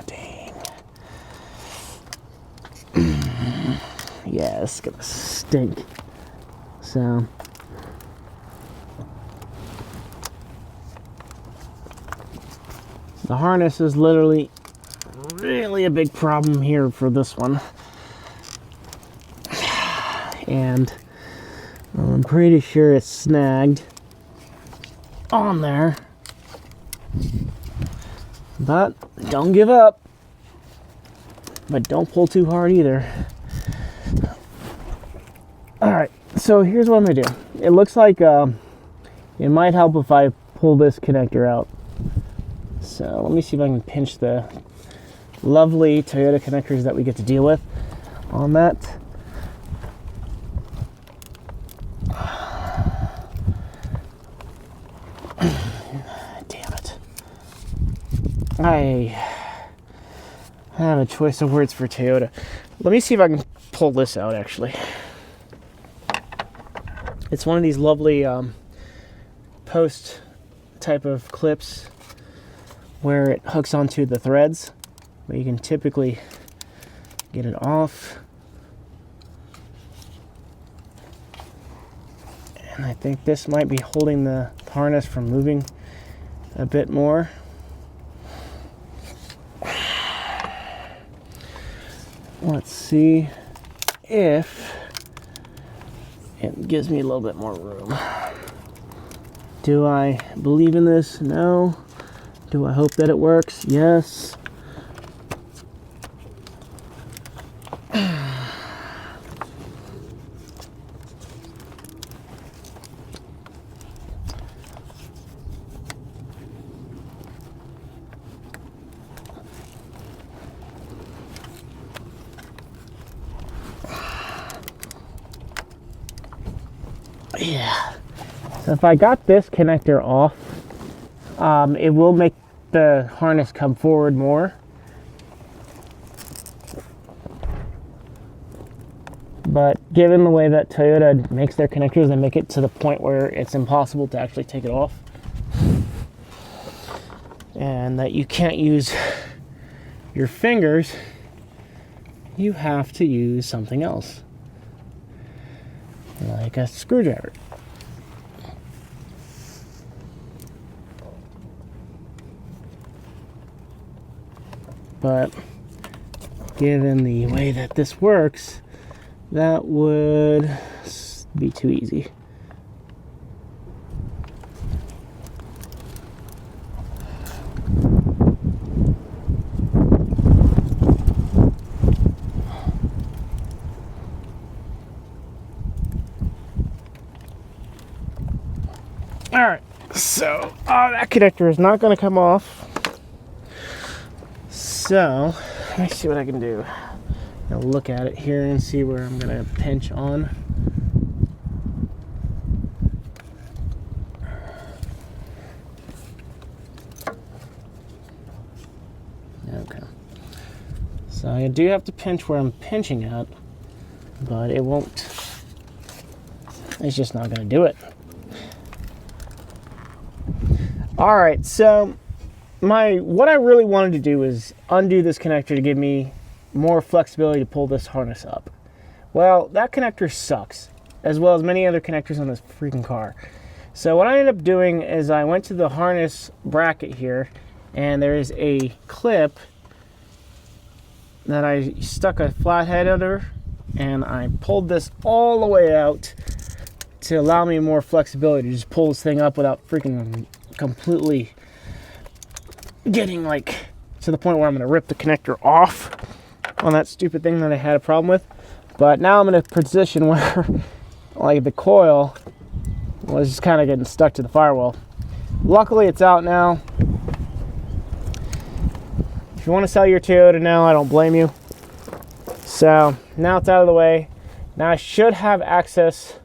Dang. Yeah, it's gonna stink. So the harness is literally really a big problem here for this one. And I'm pretty sure it's snagged on there. But don't give up. But don't pull too hard either. Alright, so here's what I'm going to do. It looks like it might help if I pull this connector out. So let me see if I can pinch the lovely Toyota connectors that we get to deal with on that. Damn it. I have a choice of words for Toyota. Let me see if I can pull this out actually. It's one of these lovely post type of clips where it hooks onto the threads, but you can typically get it off. And I think this might be holding the harness from moving a bit more. Let's see if it gives me a little bit more room. Do I believe in this? No. Do I hope that it works? Yes. Yeah. So if I got this connector off, it will make the harness come forward more. But given the way that Toyota makes their connectors, they make it to the point where it's impossible to actually take it off. And that you can't use your fingers, you have to use something else. Like a screwdriver. But given the way that this works, that would be too easy. Alright, so that connector is not going to come off. So, let me see what I can do. I'll look at it here and see where I'm going to pinch on. Okay. So I do have to pinch where I'm pinching at, but it won't. It's just not going to do it. Alright, so what I really wanted to do is undo this connector to give me more flexibility to pull this harness up. Well, that connector sucks. as well as many other connectors on this freaking car. So what I ended up doing is I went to the harness bracket here, and there is a clip that I stuck a flathead under, and I pulled this all the way out to allow me more flexibility to just pull this thing up without freaking completely getting like to the point where I'm going to rip the connector off on that stupid thing that I had a problem with. But now I'm in a position where like the coil was just kind of getting stuck to the firewall. Luckily it's out now. If you want to sell your Toyota now, I don't blame you. So now it's out of the way. Now I should have access.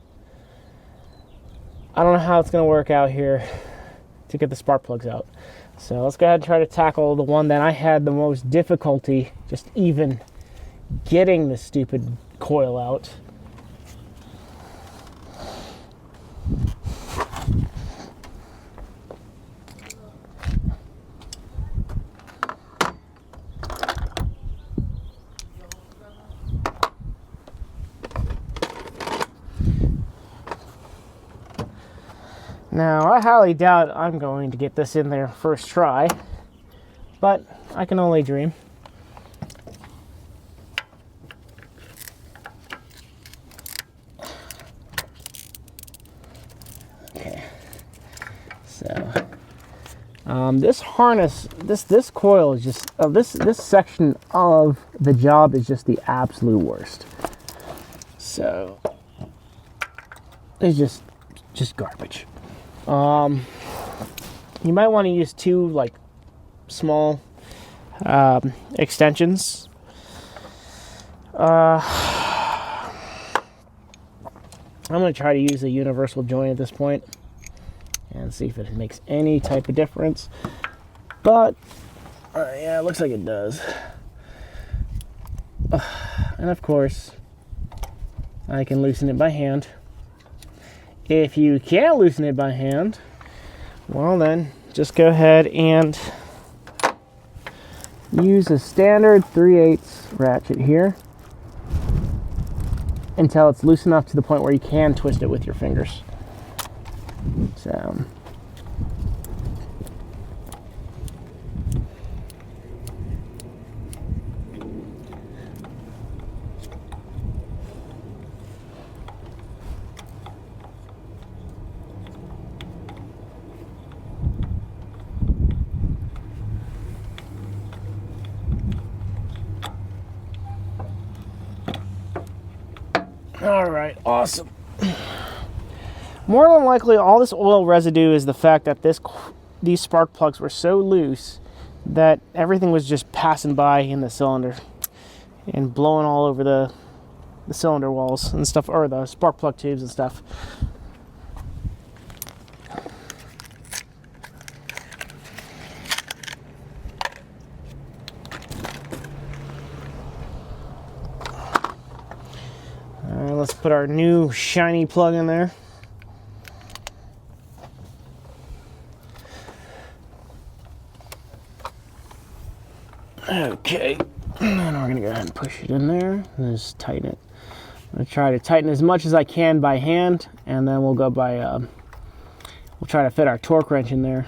I don't know how it's going to work out here to get the spark plugs out. So let's go ahead and try to tackle the one that I had the most difficulty just even getting the stupid coil out. Now, I highly doubt I'm going to get this in there first try, but I can only dream. Okay, so this harness, this coil is just this section of the job is just the absolute worst. So it's just garbage. You might want to use two like small extensions. I'm going to try to use a universal joint at this point and see if it makes any type of difference. But yeah, it looks like it does. And of course, I can loosen it by hand. If you can't loosen it by hand, well then, just go ahead and use a standard 3/8 ratchet here until it's loose enough to the point where you can twist it with your fingers. So, all right, awesome. More than likely, all this oil residue is the fact that these spark plugs were so loose that everything was just passing by in the cylinder and blowing all over the cylinder walls and stuff, or the spark plug tubes and stuff. Let's put our new shiny plug in there. Okay, and we're gonna go ahead and push it in there and just tighten it. I'm gonna try to tighten as much as I can by hand, and then we'll go by, we'll try to fit our torque wrench in there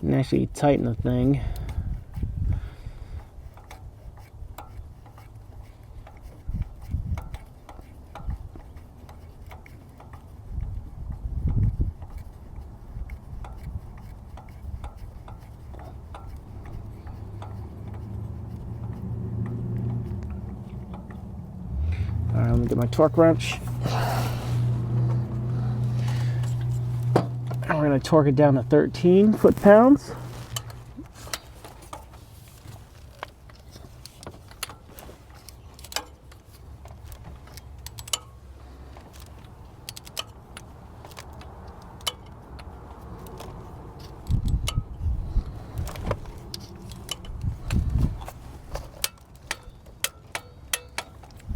and actually tighten the thing. All right, let me get my torque wrench. And we're going to torque it down to 13 foot-pounds.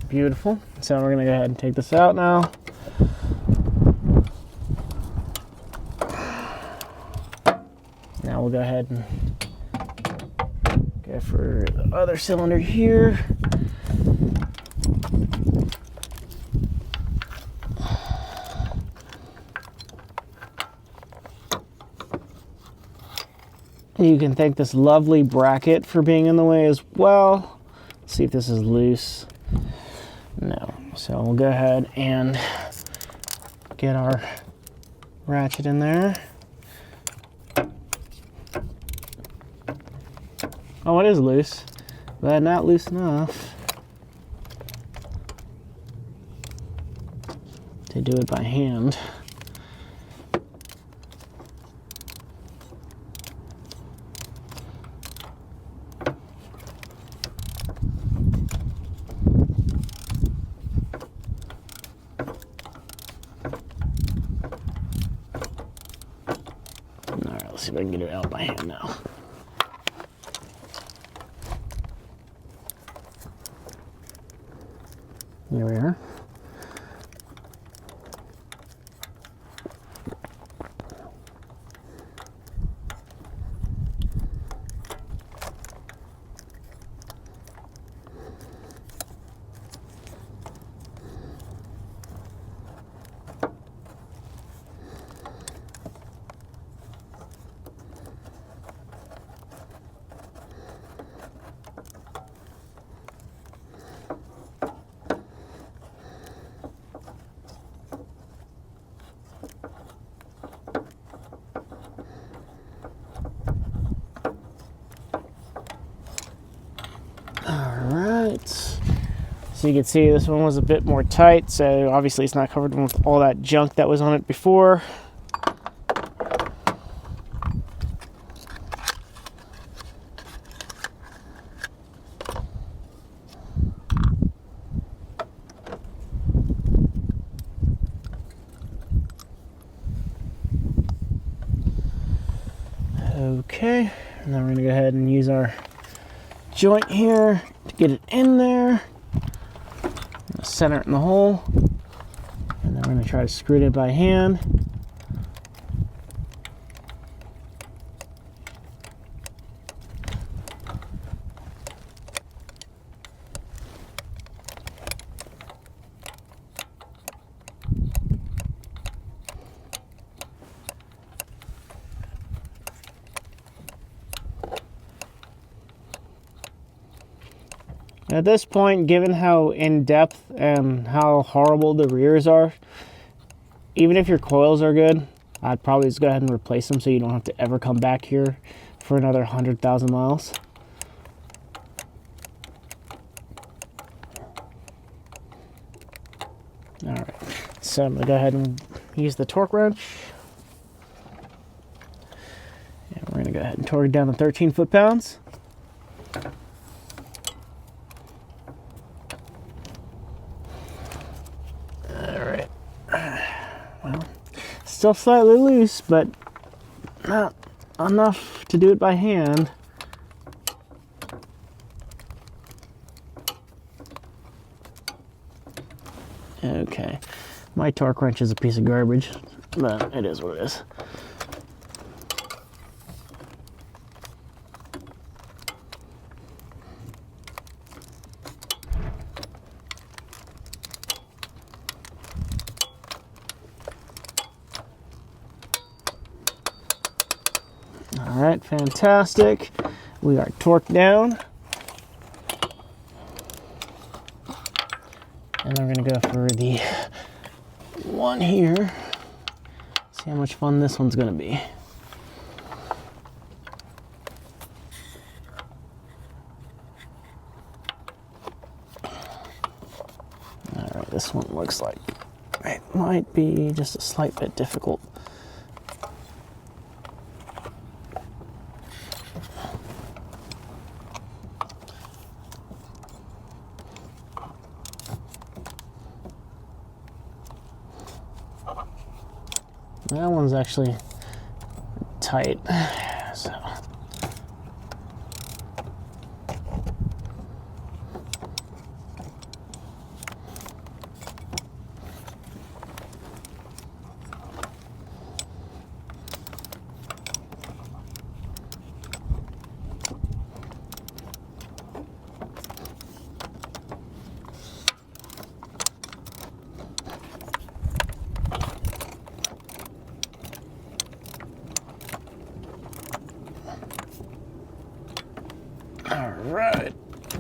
Beautiful. So we're going to go ahead and take this out now. Now we'll go ahead and go for the other cylinder here. You can thank this lovely bracket for being in the way as well. Let's see if this is loose. No. So we'll go ahead and get our ratchet in there. Oh, it is loose, but not loose enough to do it by hand. All right, let's see if I can get it out by hand now. Here we are. So you can see this one was a bit more tight, so obviously it's not covered with all that junk that was on it before. Okay, and then we're gonna go ahead and use our joint here to get it in there. Center it in the hole, and then we're going to try to screw it in by hand. At this point, given how in-depth and how horrible the rears are, even if your coils are good, I'd probably just go ahead and replace them so you don't have to ever come back here for another 100,000 miles. All right, so I'm gonna go ahead and use the torque wrench. And we're gonna go ahead and torque it down to 13 foot-pounds. Still slightly loose, but not enough to do it by hand. Okay, my torque wrench is a piece of garbage, but it is what it is. All right, fantastic. We are torqued down. And I'm gonna go for the one here. See how much fun this one's gonna be. All right, this one looks like it might be just a slight bit difficult. That one's actually tight, so.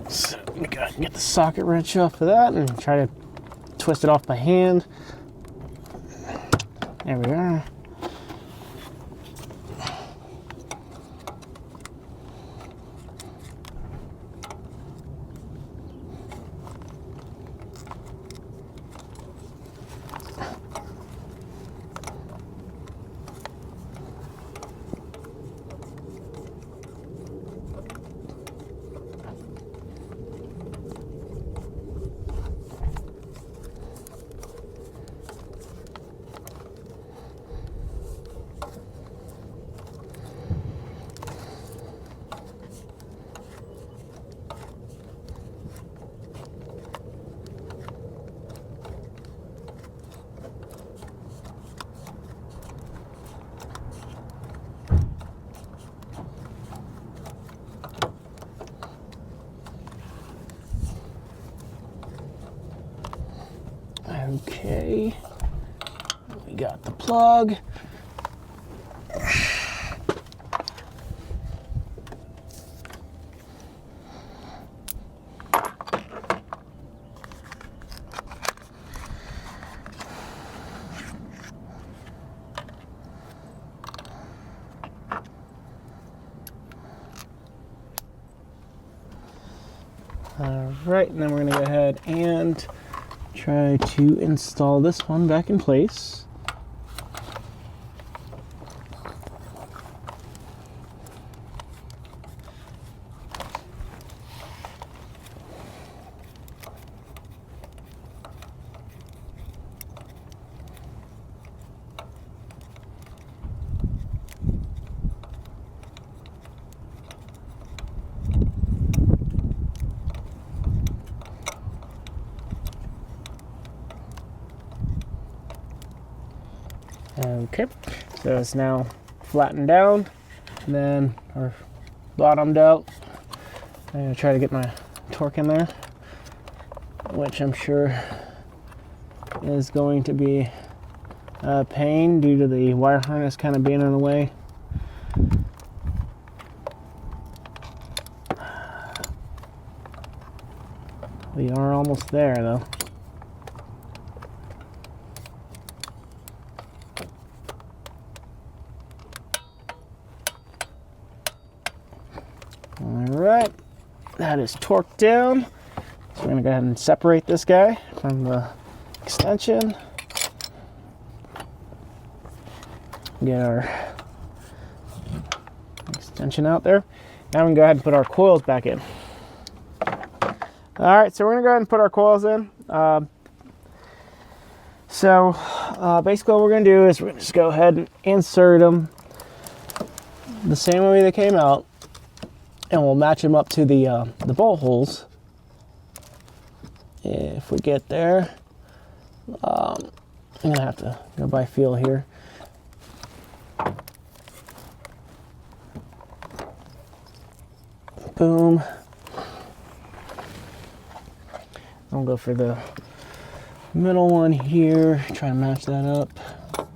So we gotta get the socket wrench off of that and try to twist it off by hand. There we are. Okay, we got the plug. All right, and then we're gonna go ahead and try to install this one back in place. Okay, so it's now flattened down and then or bottomed out. I'm gonna try to get my torque in there, which I'm sure is going to be a pain due to the wire harness kind of being in the way. We are almost there though. Alright, that is torqued down. So we're going to go ahead and separate this guy from the extension. Get our extension out there. Now we can go ahead and put our coils back in. Alright, so we're going to go ahead and put our coils in. Basically what we're going to do is we're going to just go ahead and insert them the same way they came out. And we'll match them up to the bolt holes. If we get there, I'm gonna have to go by feel here. Boom. I'll go for the middle one here. Try to match that up. All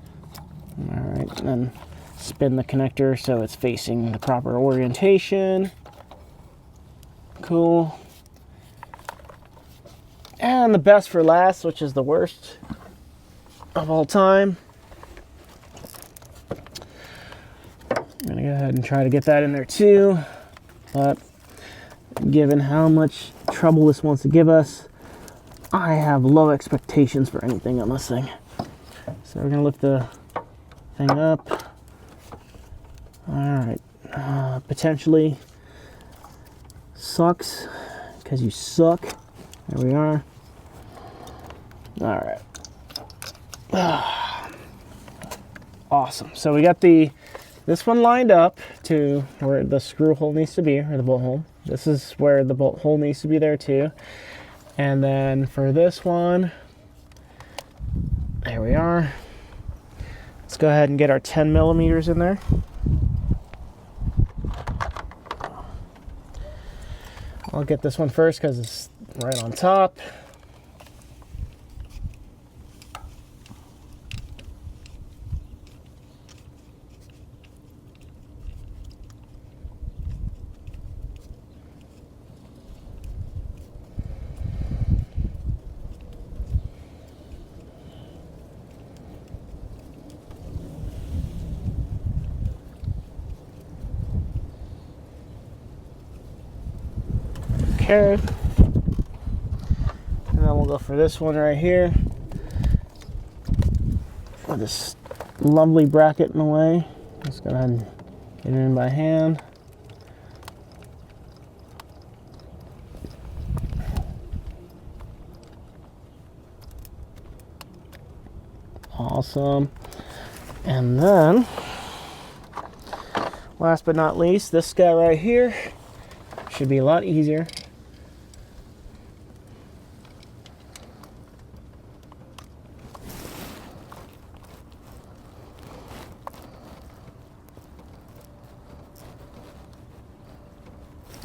right, and then spin the connector so it's facing the proper orientation. Cool. And the best for last, which is the worst of all time. I'm gonna go ahead and try to get that in there too, but given how much trouble this wants to give us, I have low expectations for anything on this thing. So we're gonna lift the thing up. All right, potentially sucks because you suck. There we are. All right. Awesome. So we got this one lined up to where the screw hole needs to be, or the bolt hole. This is where the bolt hole needs to be there too. And then for this one, there we are. Let's go ahead and get our 10 millimeters in there. I'll get this one first because it's right on top. Okay. And then we'll go for this one right here. With this lovely bracket in the way. Just go ahead and get it in by hand. Awesome. And then, last but not least, this guy right here should be a lot easier.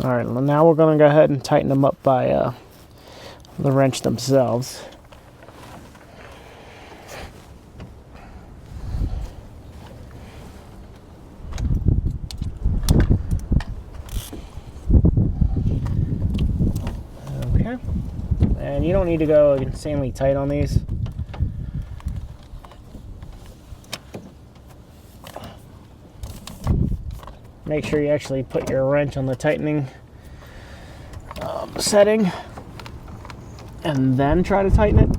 All right, well, now we're going to go ahead and tighten them up by the wrench themselves. Okay, and you don't need to go insanely tight on these. Make sure you actually put your wrench on the tightening setting and then try to tighten it.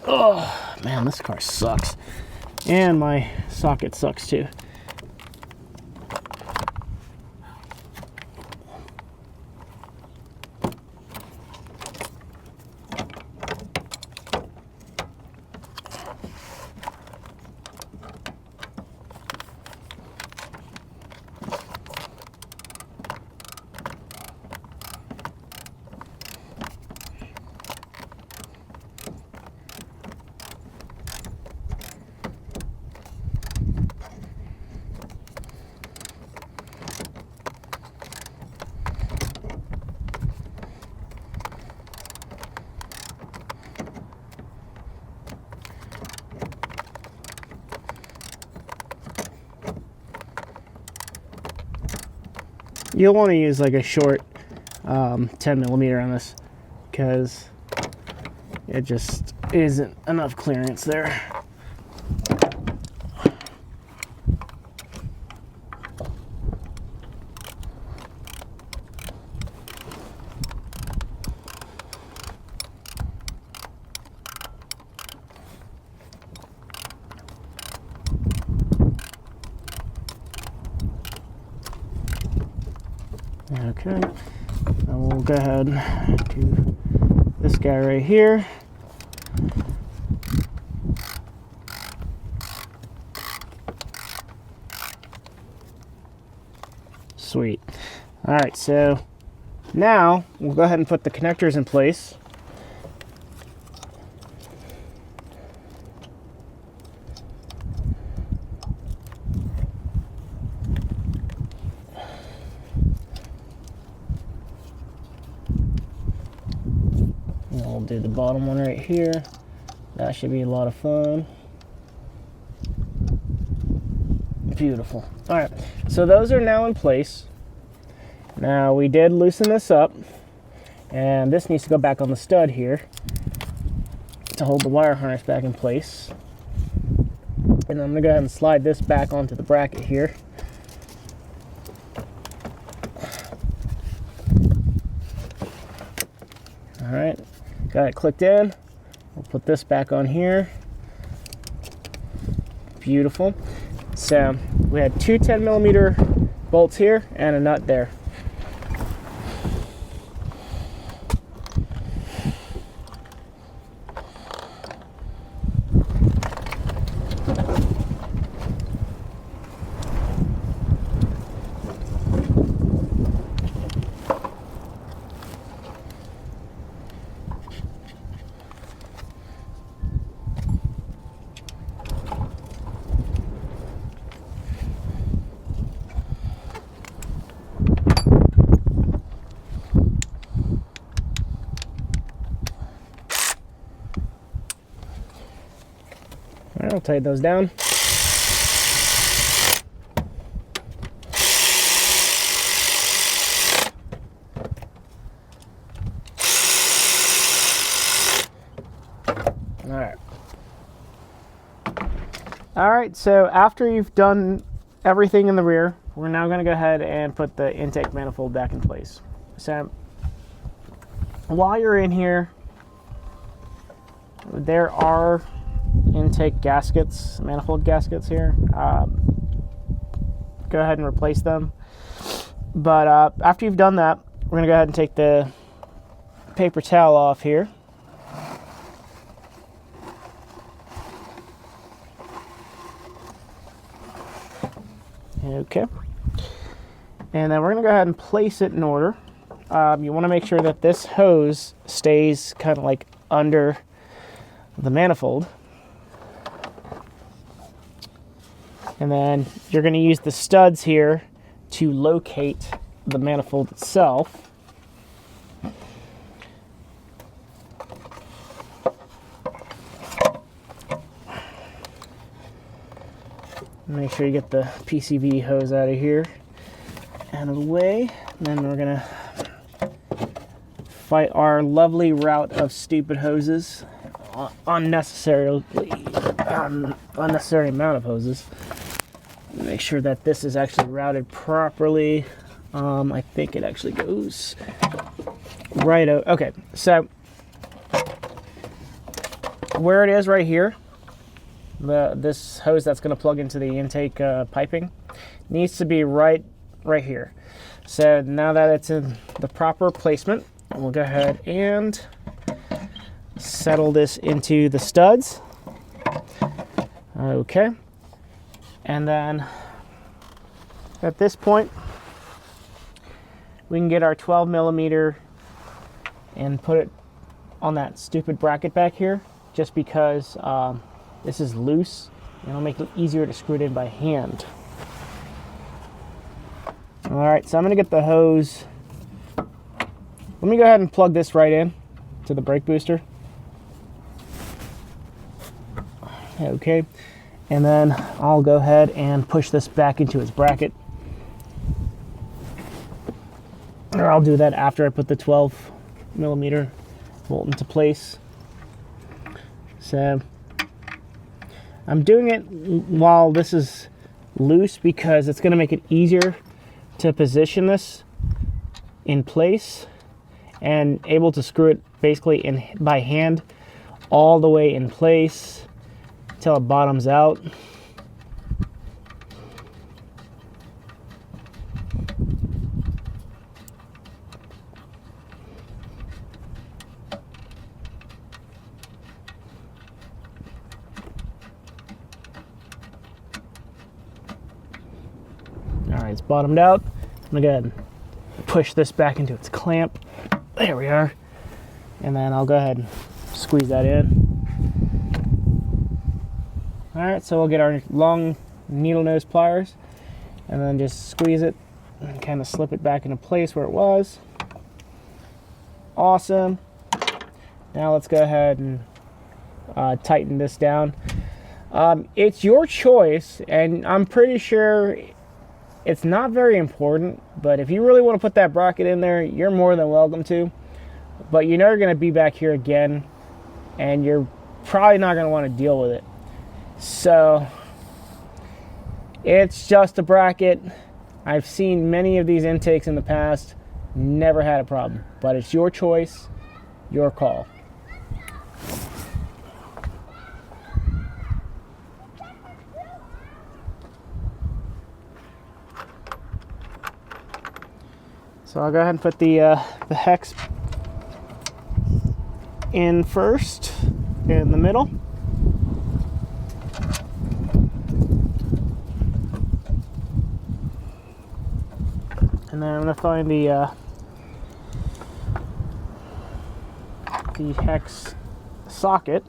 Oh man, this car sucks. And my socket sucks too. You'll want to use like a short 10 millimeter on this because it just isn't enough clearance there. Okay, and we'll go ahead and do this guy right here. Sweet. All right, so now we'll go ahead and put the connectors in place. We'll do the bottom one right here. That should be a lot of fun. Beautiful. All right, so those are now in place. Now we did loosen this up, and this needs to go back on the stud here to hold the wire harness back in place. And I'm gonna go ahead and slide this back onto the bracket here. All right, got it clicked in. We'll put this back on here. Beautiful. So we had two 10 millimeter bolts here and a nut there. I'll tighten those down. All right, so after you've done everything in the rear, we're now going to go ahead and put the intake manifold back in place. So while you're in here, there are intake gaskets, manifold gaskets here. Go ahead and replace them. But after you've done that, we're going to go ahead and take the paper towel off here. Okay. And then we're going to go ahead and place it in order. You want to make sure that this hose stays kind of like under the manifold. And then you're going to use the studs here to locate the manifold itself. Make sure you get the PCV hose out of here, out of the way. And then we're going to fight our lovely route of stupid hoses, unnecessary amount of hoses. Make sure that this is actually routed properly. I think it actually goes right out. Okay, so where it is right here, this hose that's going to plug into the intake piping needs to be right here. So now that it's in the proper placement, we'll go ahead and settle this into the studs. Okay. And then at this point, we can get our 12 millimeter and put it on that stupid bracket back here, just because this is loose, and it'll make it easier to screw it in by hand. All right, so I'm gonna get the hose. Let me go ahead and plug this right in to the brake booster. Okay. And then I'll go ahead and push this back into its bracket. Or I'll do that after I put the 12 millimeter bolt into place. So I'm doing it while this is loose because it's going to make it easier to position this in place and able to screw it basically by hand all the way in place until it bottoms out. All right, it's bottomed out. I'm gonna go ahead and push this back into its clamp. There we are. And then I'll go ahead and squeeze that in. All right, so we'll get our long needle nose pliers and then just squeeze it and kind of slip it back into place where it was. Awesome. Now let's go ahead and tighten this down. It's your choice, and I'm pretty sure it's not very important, but if you really want to put that bracket in there, you're more than welcome to. But you know you're going to be back here again, and you're probably not going to want to deal with it. So it's just a bracket. I've seen many of these intakes in the past, never had a problem, but it's your choice, your call. So I'll go ahead and put the hex in first, in the middle. And then I'm going to find the hex socket.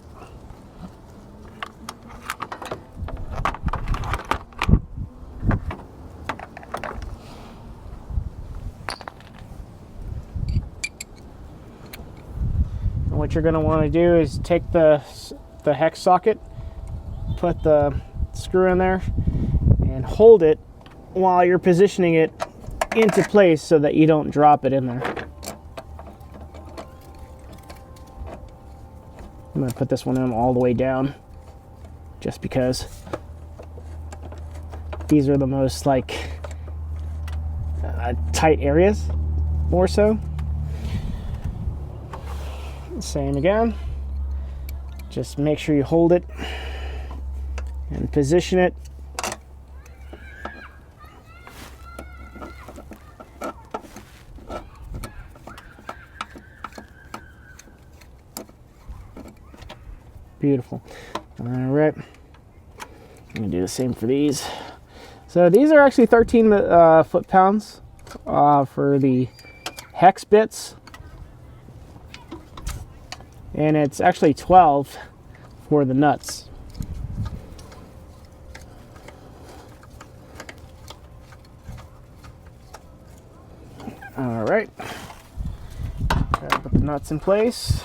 And what you're going to want to do is take the hex socket, put the screw in there, and hold it while you're positioning it into place so that you don't drop it in there. I'm going to put this one in all the way down just because these are the most like tight areas, more so. Same again. Just make sure you hold it and position it. Beautiful. All right. I'm gonna do the same for these. So these are actually 13 foot-pounds for the hex bits. And it's actually 12 for the nuts. All right. Put the nuts in place.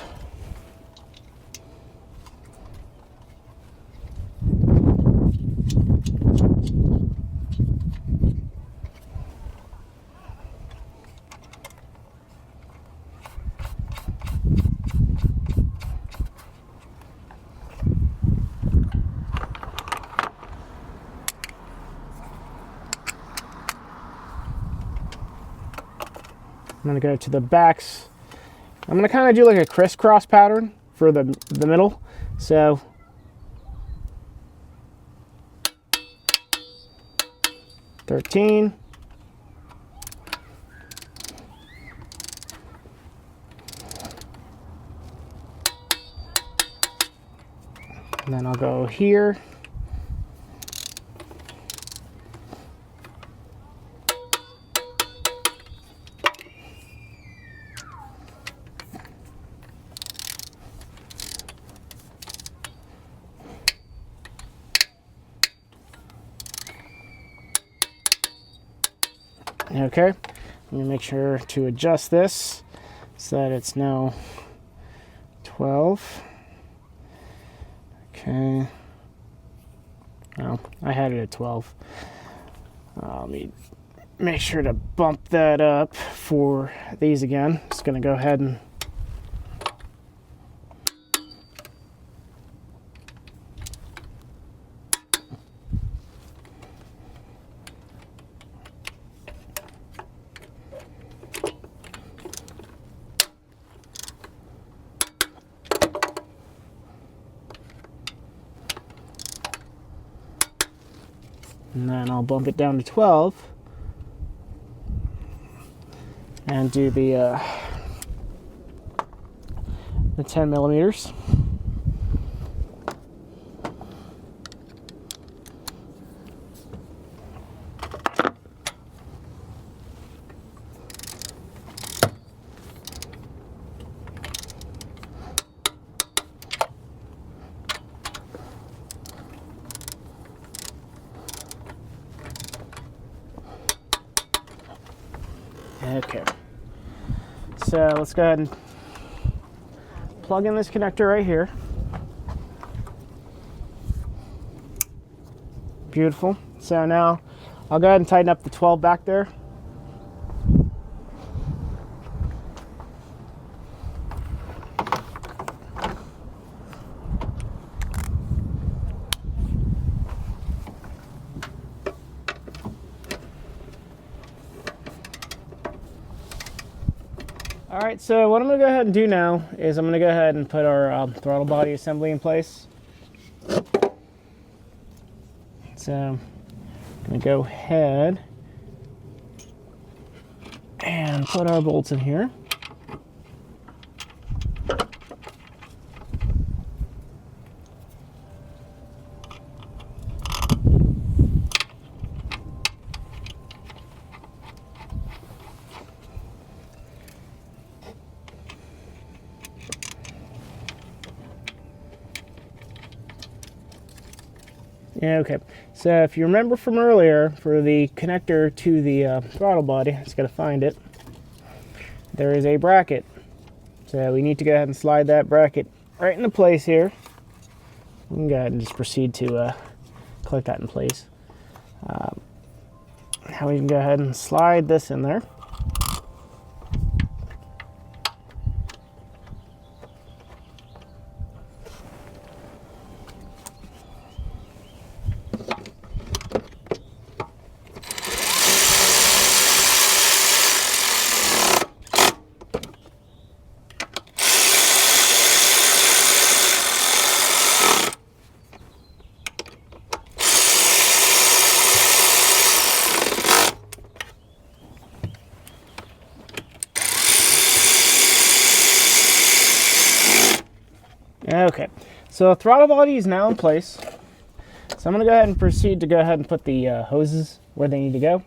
I'm going to go to the backs. I'm going to kind of do like a crisscross pattern for the middle. So $13. And then I'll go here. Okay, let me make sure to adjust this so that it's now 12. Okay. Oh, I had it at 12. Let me make sure to bump that up for these again. Just going to go ahead and then I'll bump it down to 12 and do the 10 millimeters. Okay, so let's go ahead and plug in this connector right here. Beautiful. So now I'll go ahead and tighten up the 12 back there. All right, so what I'm gonna go ahead and do now is I'm gonna go ahead and put our throttle body assembly in place. So I'm gonna go ahead and put our bolts in here. Yeah, okay, so if you remember from earlier, for the connector to the throttle body, I just got to find it, there is a bracket. So we need to go ahead and slide that bracket right into place here. We can go ahead and just proceed to click that in place. Now we can go ahead and slide this in there. Okay, so throttle body is now in place. So I'm going to go ahead and proceed to go ahead and put the hoses where they need to go.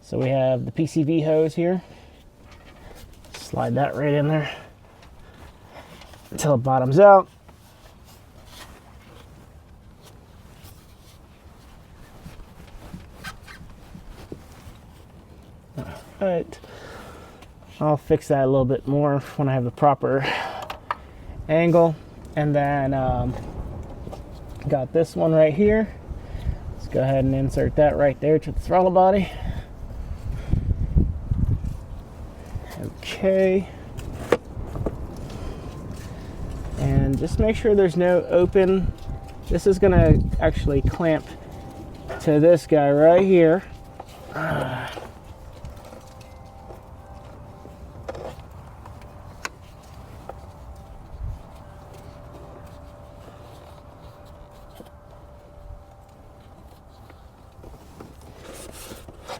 So we have the PCV hose here. Slide that right in there until it bottoms out. All right, I'll fix that a little bit more when I have the proper angle. And then got this one right here. Let's go ahead and insert that right there to the throttle body. Okay. And just make sure there's no open. This is gonna actually clamp to this guy right here.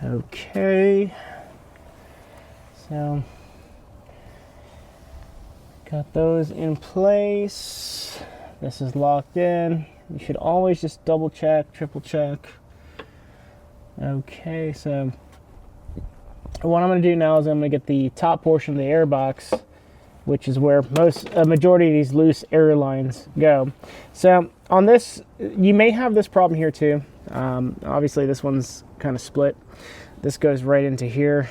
Okay, so got those in place. This is locked in. You should always just double check, triple check. Okay, so what I'm going to do now is I'm going to get the top portion of the air box, which is where a majority of these loose air lines go. So on this, you may have this problem here too. Obviously this one's kind of split. This goes right into here.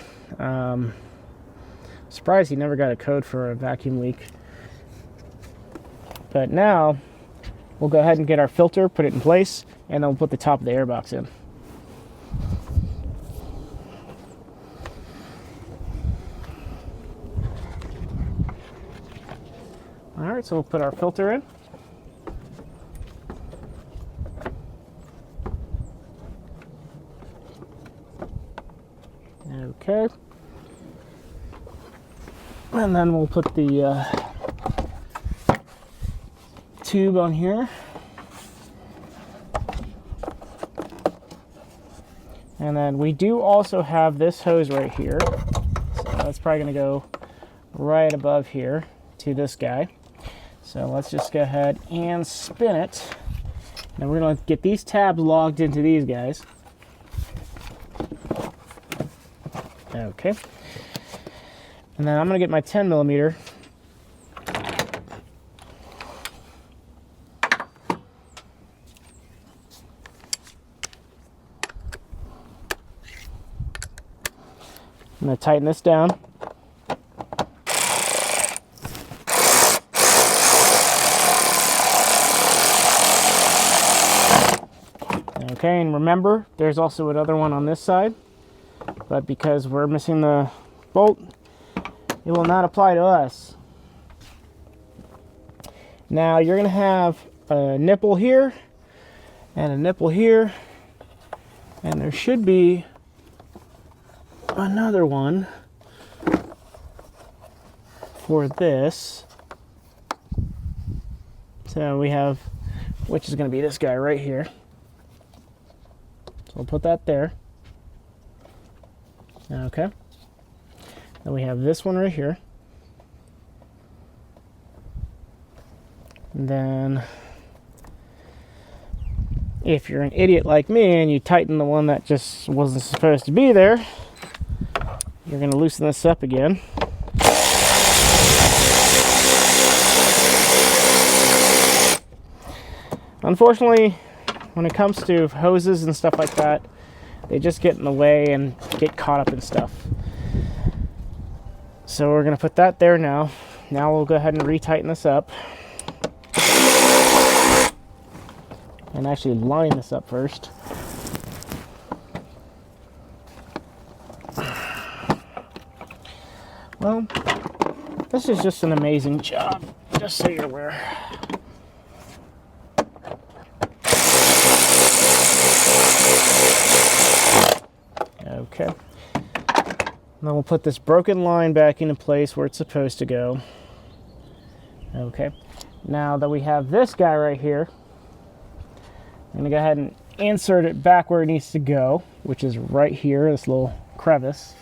Surprised he never got a code for a vacuum leak. But now we'll go ahead and get our filter, put it in place, and then we'll put the top of the airbox in. All right, so we'll put our filter in. Okay. And then we'll put the tube on here. And then we do also have this hose right here. So that's probably going to go right above here to this guy. So let's just go ahead and spin it. Now we're going to get these tabs logged into these guys. Okay. And then I'm going to get my 10 millimeter. I'm going to tighten this down. Okay, and remember, there's also another one on this side, but because we're missing the bolt, it will not apply to us. Now you're going to have a nipple here and a nipple here, and there should be another one for this. So we have, which is going to be this guy right here. So we'll put that there. Okay. Then we have this one right here. And then if you're an idiot like me and you tighten the one that just wasn't supposed to be there, you're going to loosen this up again. Unfortunately, when it comes to hoses and stuff like that, they just get in the way and get caught up in stuff. So we're going to put that there now. Now we'll go ahead and retighten this up. And actually line this up first. Well, this is just an amazing job, just so you're aware. Okay. Then we'll put this broken line back into place where it's supposed to go. Okay. Now that we have this guy right here, I'm going to go ahead and insert it back where it needs to go, which is right here, this little crevice.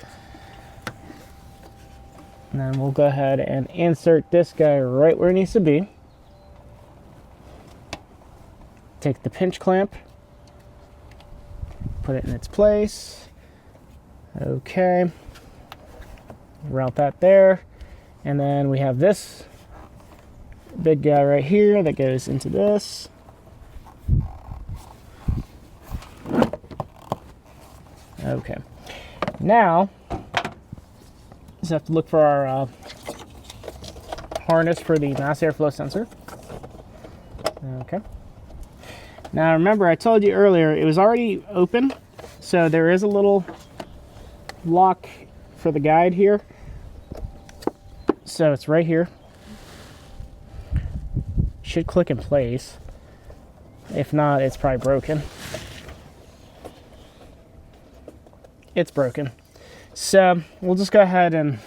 And then we'll go ahead and insert this guy right where it needs to be. Take the pinch clamp, put it in its place. Okay. Route that there. And then we have this big guy right here that goes into this. Okay. Now, just have to look for our harness for the mass airflow sensor. Okay. Now remember, I told you earlier, it was already open, so there is a little lock for the guide here. So it's right here. Should click in place. If not, it's probably broken. It's broken. So we'll just go ahead and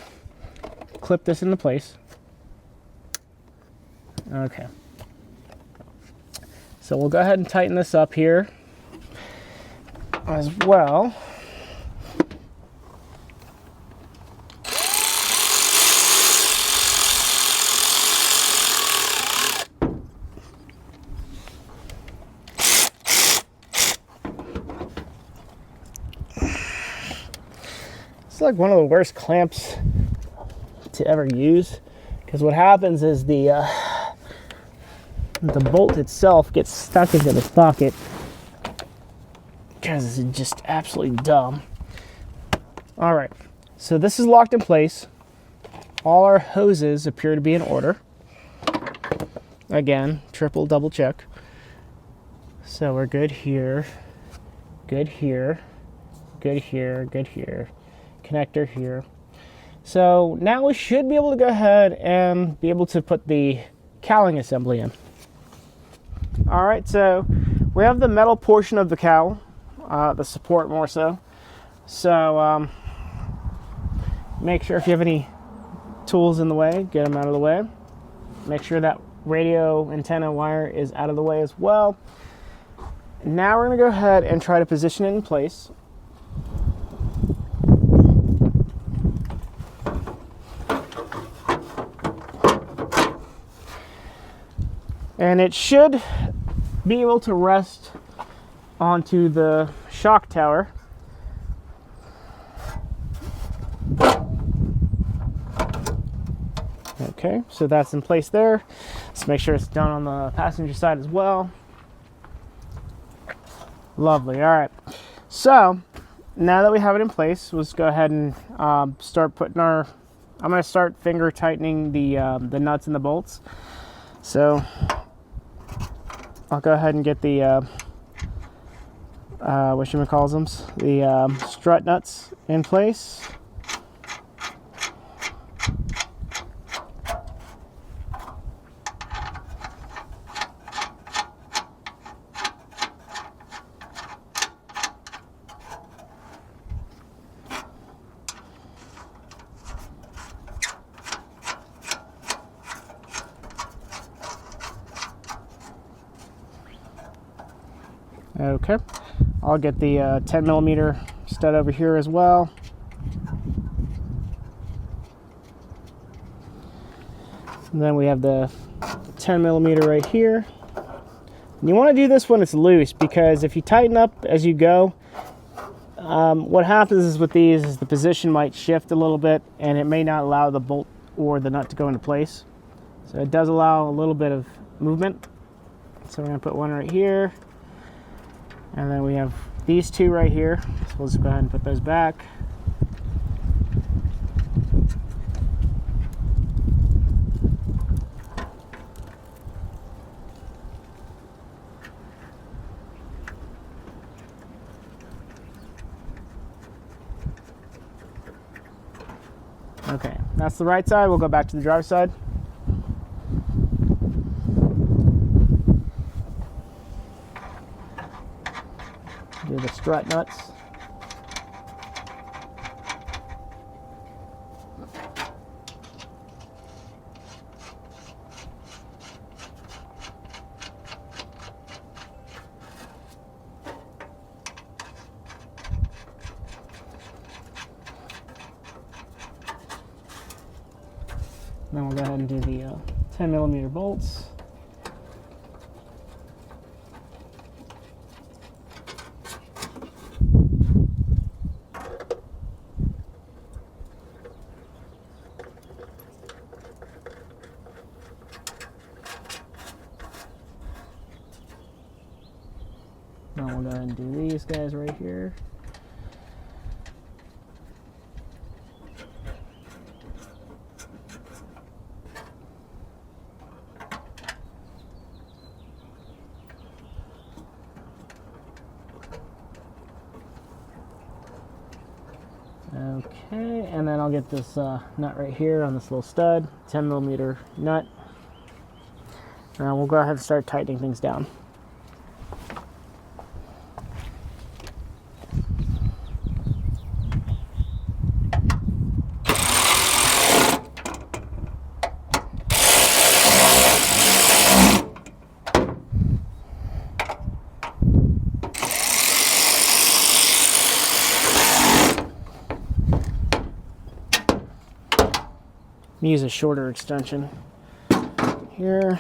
clip this into place. Okay. So we'll go ahead and tighten this up here as well. It's like one of the worst clamps to ever use, because what happens is the bolt itself gets stuck into the socket because it's just absolutely dumb. All right, so this is locked in place. All our hoses appear to be in order. Again, triple double check. So we're good here, good here, good here, good here, connector here. So now we should be able to go ahead and be able to put the cowling assembly in. All right, so we have the metal portion of the cowl, the support more so. So make sure if you have any tools in the way, get them out of the way. Make sure that radio antenna wire is out of the way as well. Now we're gonna go ahead and try to position it in place. And it should be able to rest onto the shock tower. Okay, so that's in place there. Let's make sure it's done on the passenger side as well. Lovely, all right. So now that we have it in place, let's go ahead and start putting our, I'm gonna start finger tightening the nuts and the bolts. So I'll go ahead and get the whatchamacallsums, the strut nuts in place. Okay, I'll get the 10 millimeter stud over here as well. And then we have the 10 millimeter right here. And you want to do this when it's loose, because if you tighten up as you go, what happens is with these is the position might shift a little bit and it may not allow the bolt or the nut to go into place. So it does allow a little bit of movement. So we're going to put one right here. And then we have these two right here. So we'll just go ahead and put those back. Okay, that's the right side. We'll go back to the driver's side. Do the strut nuts. Then we'll go ahead and do the 10 millimeter bolts. This guy's right here. Okay, and then I'll get this nut right here on this little stud, 10mm nut. And we'll go ahead and start tightening things down. Use a shorter extension here.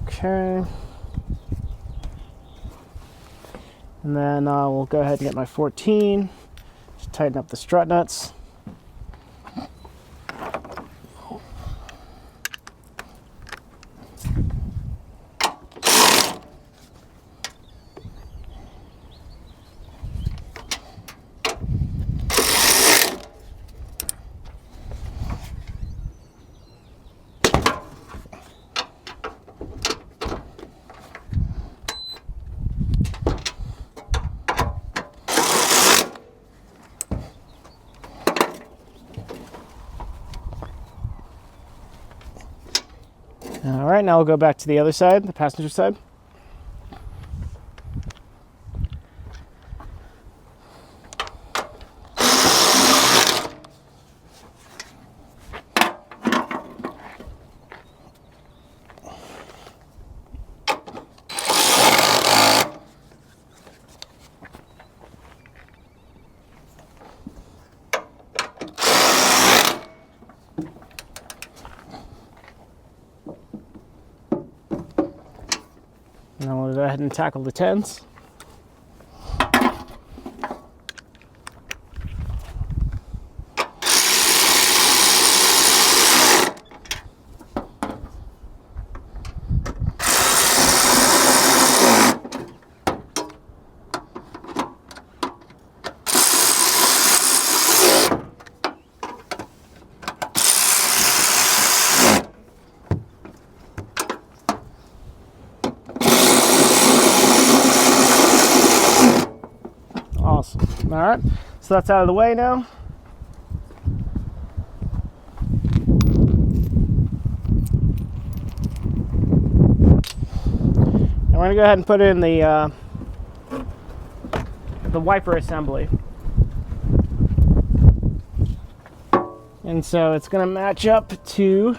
Okay. And then we'll go ahead and get my 14. Just tighten up the strut nuts. All right, now we'll go back to the other side, the passenger side. Now we'll go ahead and tackle the 10s. Awesome. All right, so that's out of the way now. And we're gonna go ahead and put in the wiper assembly. And so it's gonna match up to,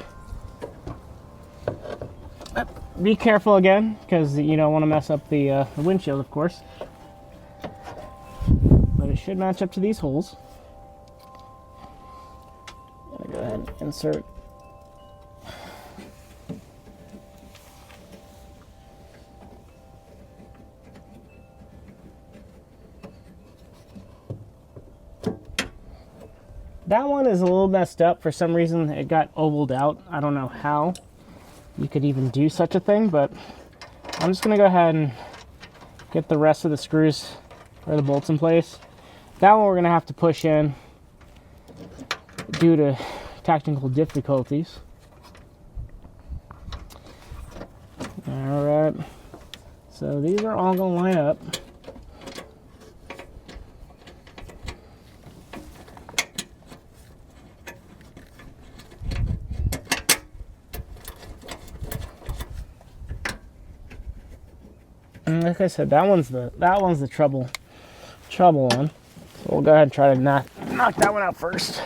be careful again, because you don't want to mess up the windshield, of course. But it should match up to these holes. I'm gonna go ahead and insert. That one is a little messed up. For some reason, it got ovaled out. I don't know how you could even do such a thing, but I'm just gonna go ahead and get the rest of the screws or the bolts in place. That one we're gonna have to push in due to technical difficulties. All right, so these are all gonna line up. And like I said, that one's the trouble one. So we'll go ahead and try to knock that one out first.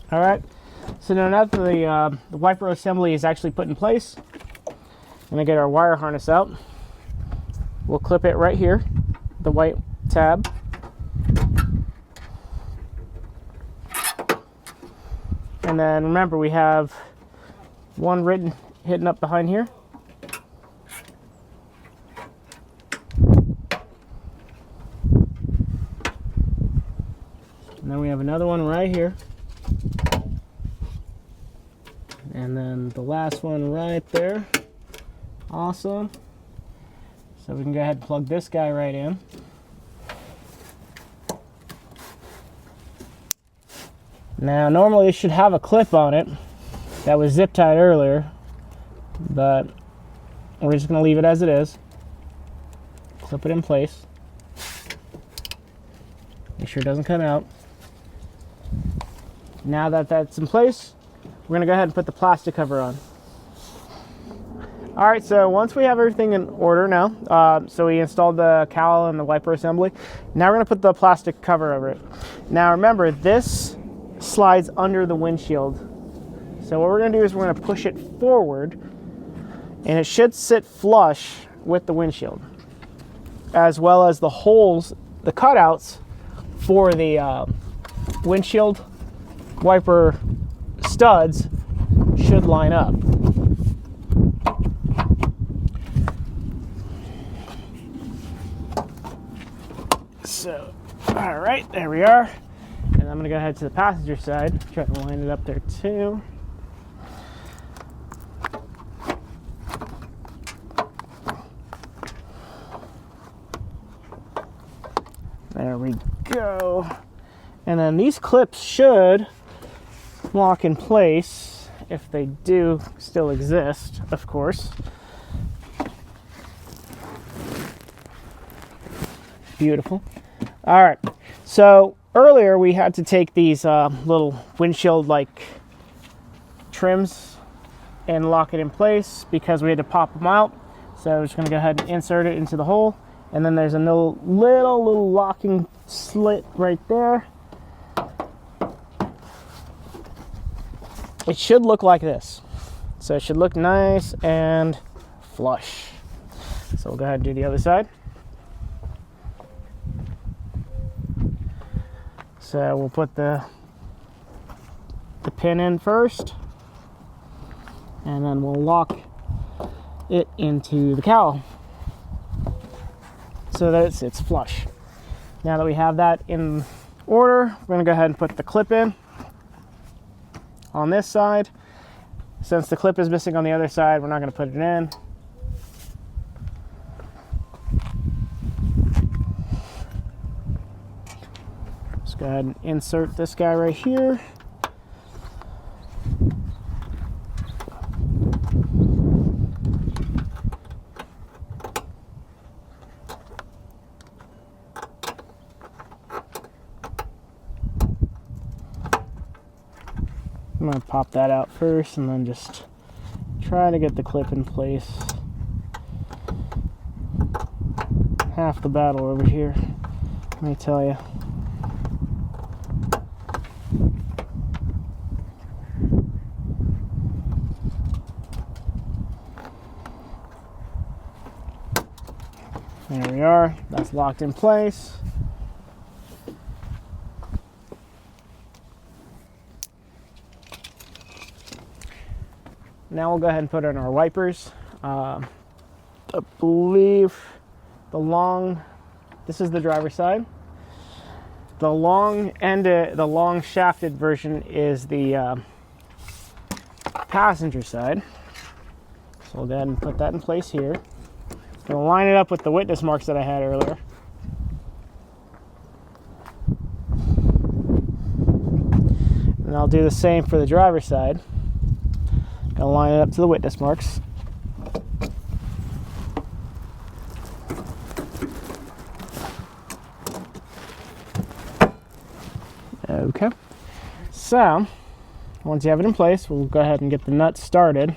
All right, so now that the wiper assembly is actually put in place, I'm gonna get our wire harness out. We'll clip it right here, the white tab. And then remember, we have one hidden up behind here. And then we have another one right here. And then the last one right there. Awesome. So we can go ahead and plug this guy right in. Now, normally it should have a clip on it that was zip tied earlier, but we're just going to leave it as it is. Clip it in place. Make sure it doesn't come out. Now that that's in place, we're going to go ahead and put the plastic cover on. All right, so once we have everything in order now, so we installed the cowl and the wiper assembly, now we're going to put the plastic cover over it. Now remember, this slides under the windshield. So what we're going to do is we're going to push it forward, and it should sit flush with the windshield, as well as the holes, the cutouts for the windshield wiper studs should line up. So, all right, there we are. And I'm gonna go ahead to the passenger side, try to line it up there too. There we go. And then these clips should lock in place, if they do still exist, of course. Beautiful. All right, so earlier we had to take these little windshield like trims and lock it in place because we had to pop them out. So I'm just gonna go ahead and insert it into the hole, and then there's a little locking slit right there. It should look like this. So it should look nice and flush. So we'll go ahead and do the other side. So we'll put the pin in first, and then we'll lock it into the cowl so that it sits flush. Now that we have that in order, we're going to go ahead and put the clip in on this side. Since the clip is missing on the other side, we're not going to put it in. Go ahead and insert this guy right here. I'm going to pop that out first and then just try to get the clip in place. Half the battle over here, let me tell you. There we are, that's locked in place. Now we'll go ahead and put in our wipers. I believe this is the driver's side. The long shafted version is the passenger side. So we'll go ahead and put that in place here. Gonna line it up with the witness marks that I had earlier. And I'll do the same for the driver's side. Gonna line it up to the witness marks. Okay. So, once you have it in place, we'll go ahead and get the nuts started.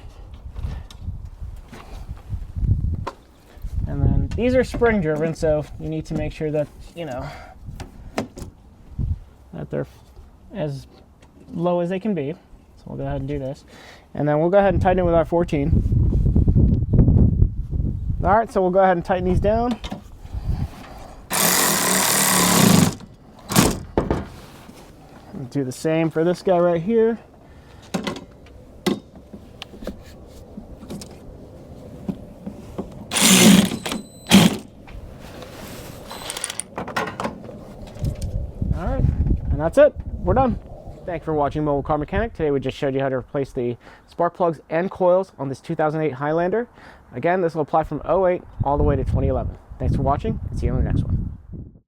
And then these are spring driven, so you need to make sure that, that they're as low as they can be. So we'll go ahead and do this. And then we'll go ahead and tighten it with our 14. All right, so we'll go ahead and tighten these down. Do the same for this guy right here. All right, and that's it. We're done. Thanks for watching Mobile Car Mechanic. Today we just showed you how to replace the spark plugs and coils on this 2008 Highlander. Again, this will apply from 08 all the way to 2011. Thanks for watching, and see you on the next one.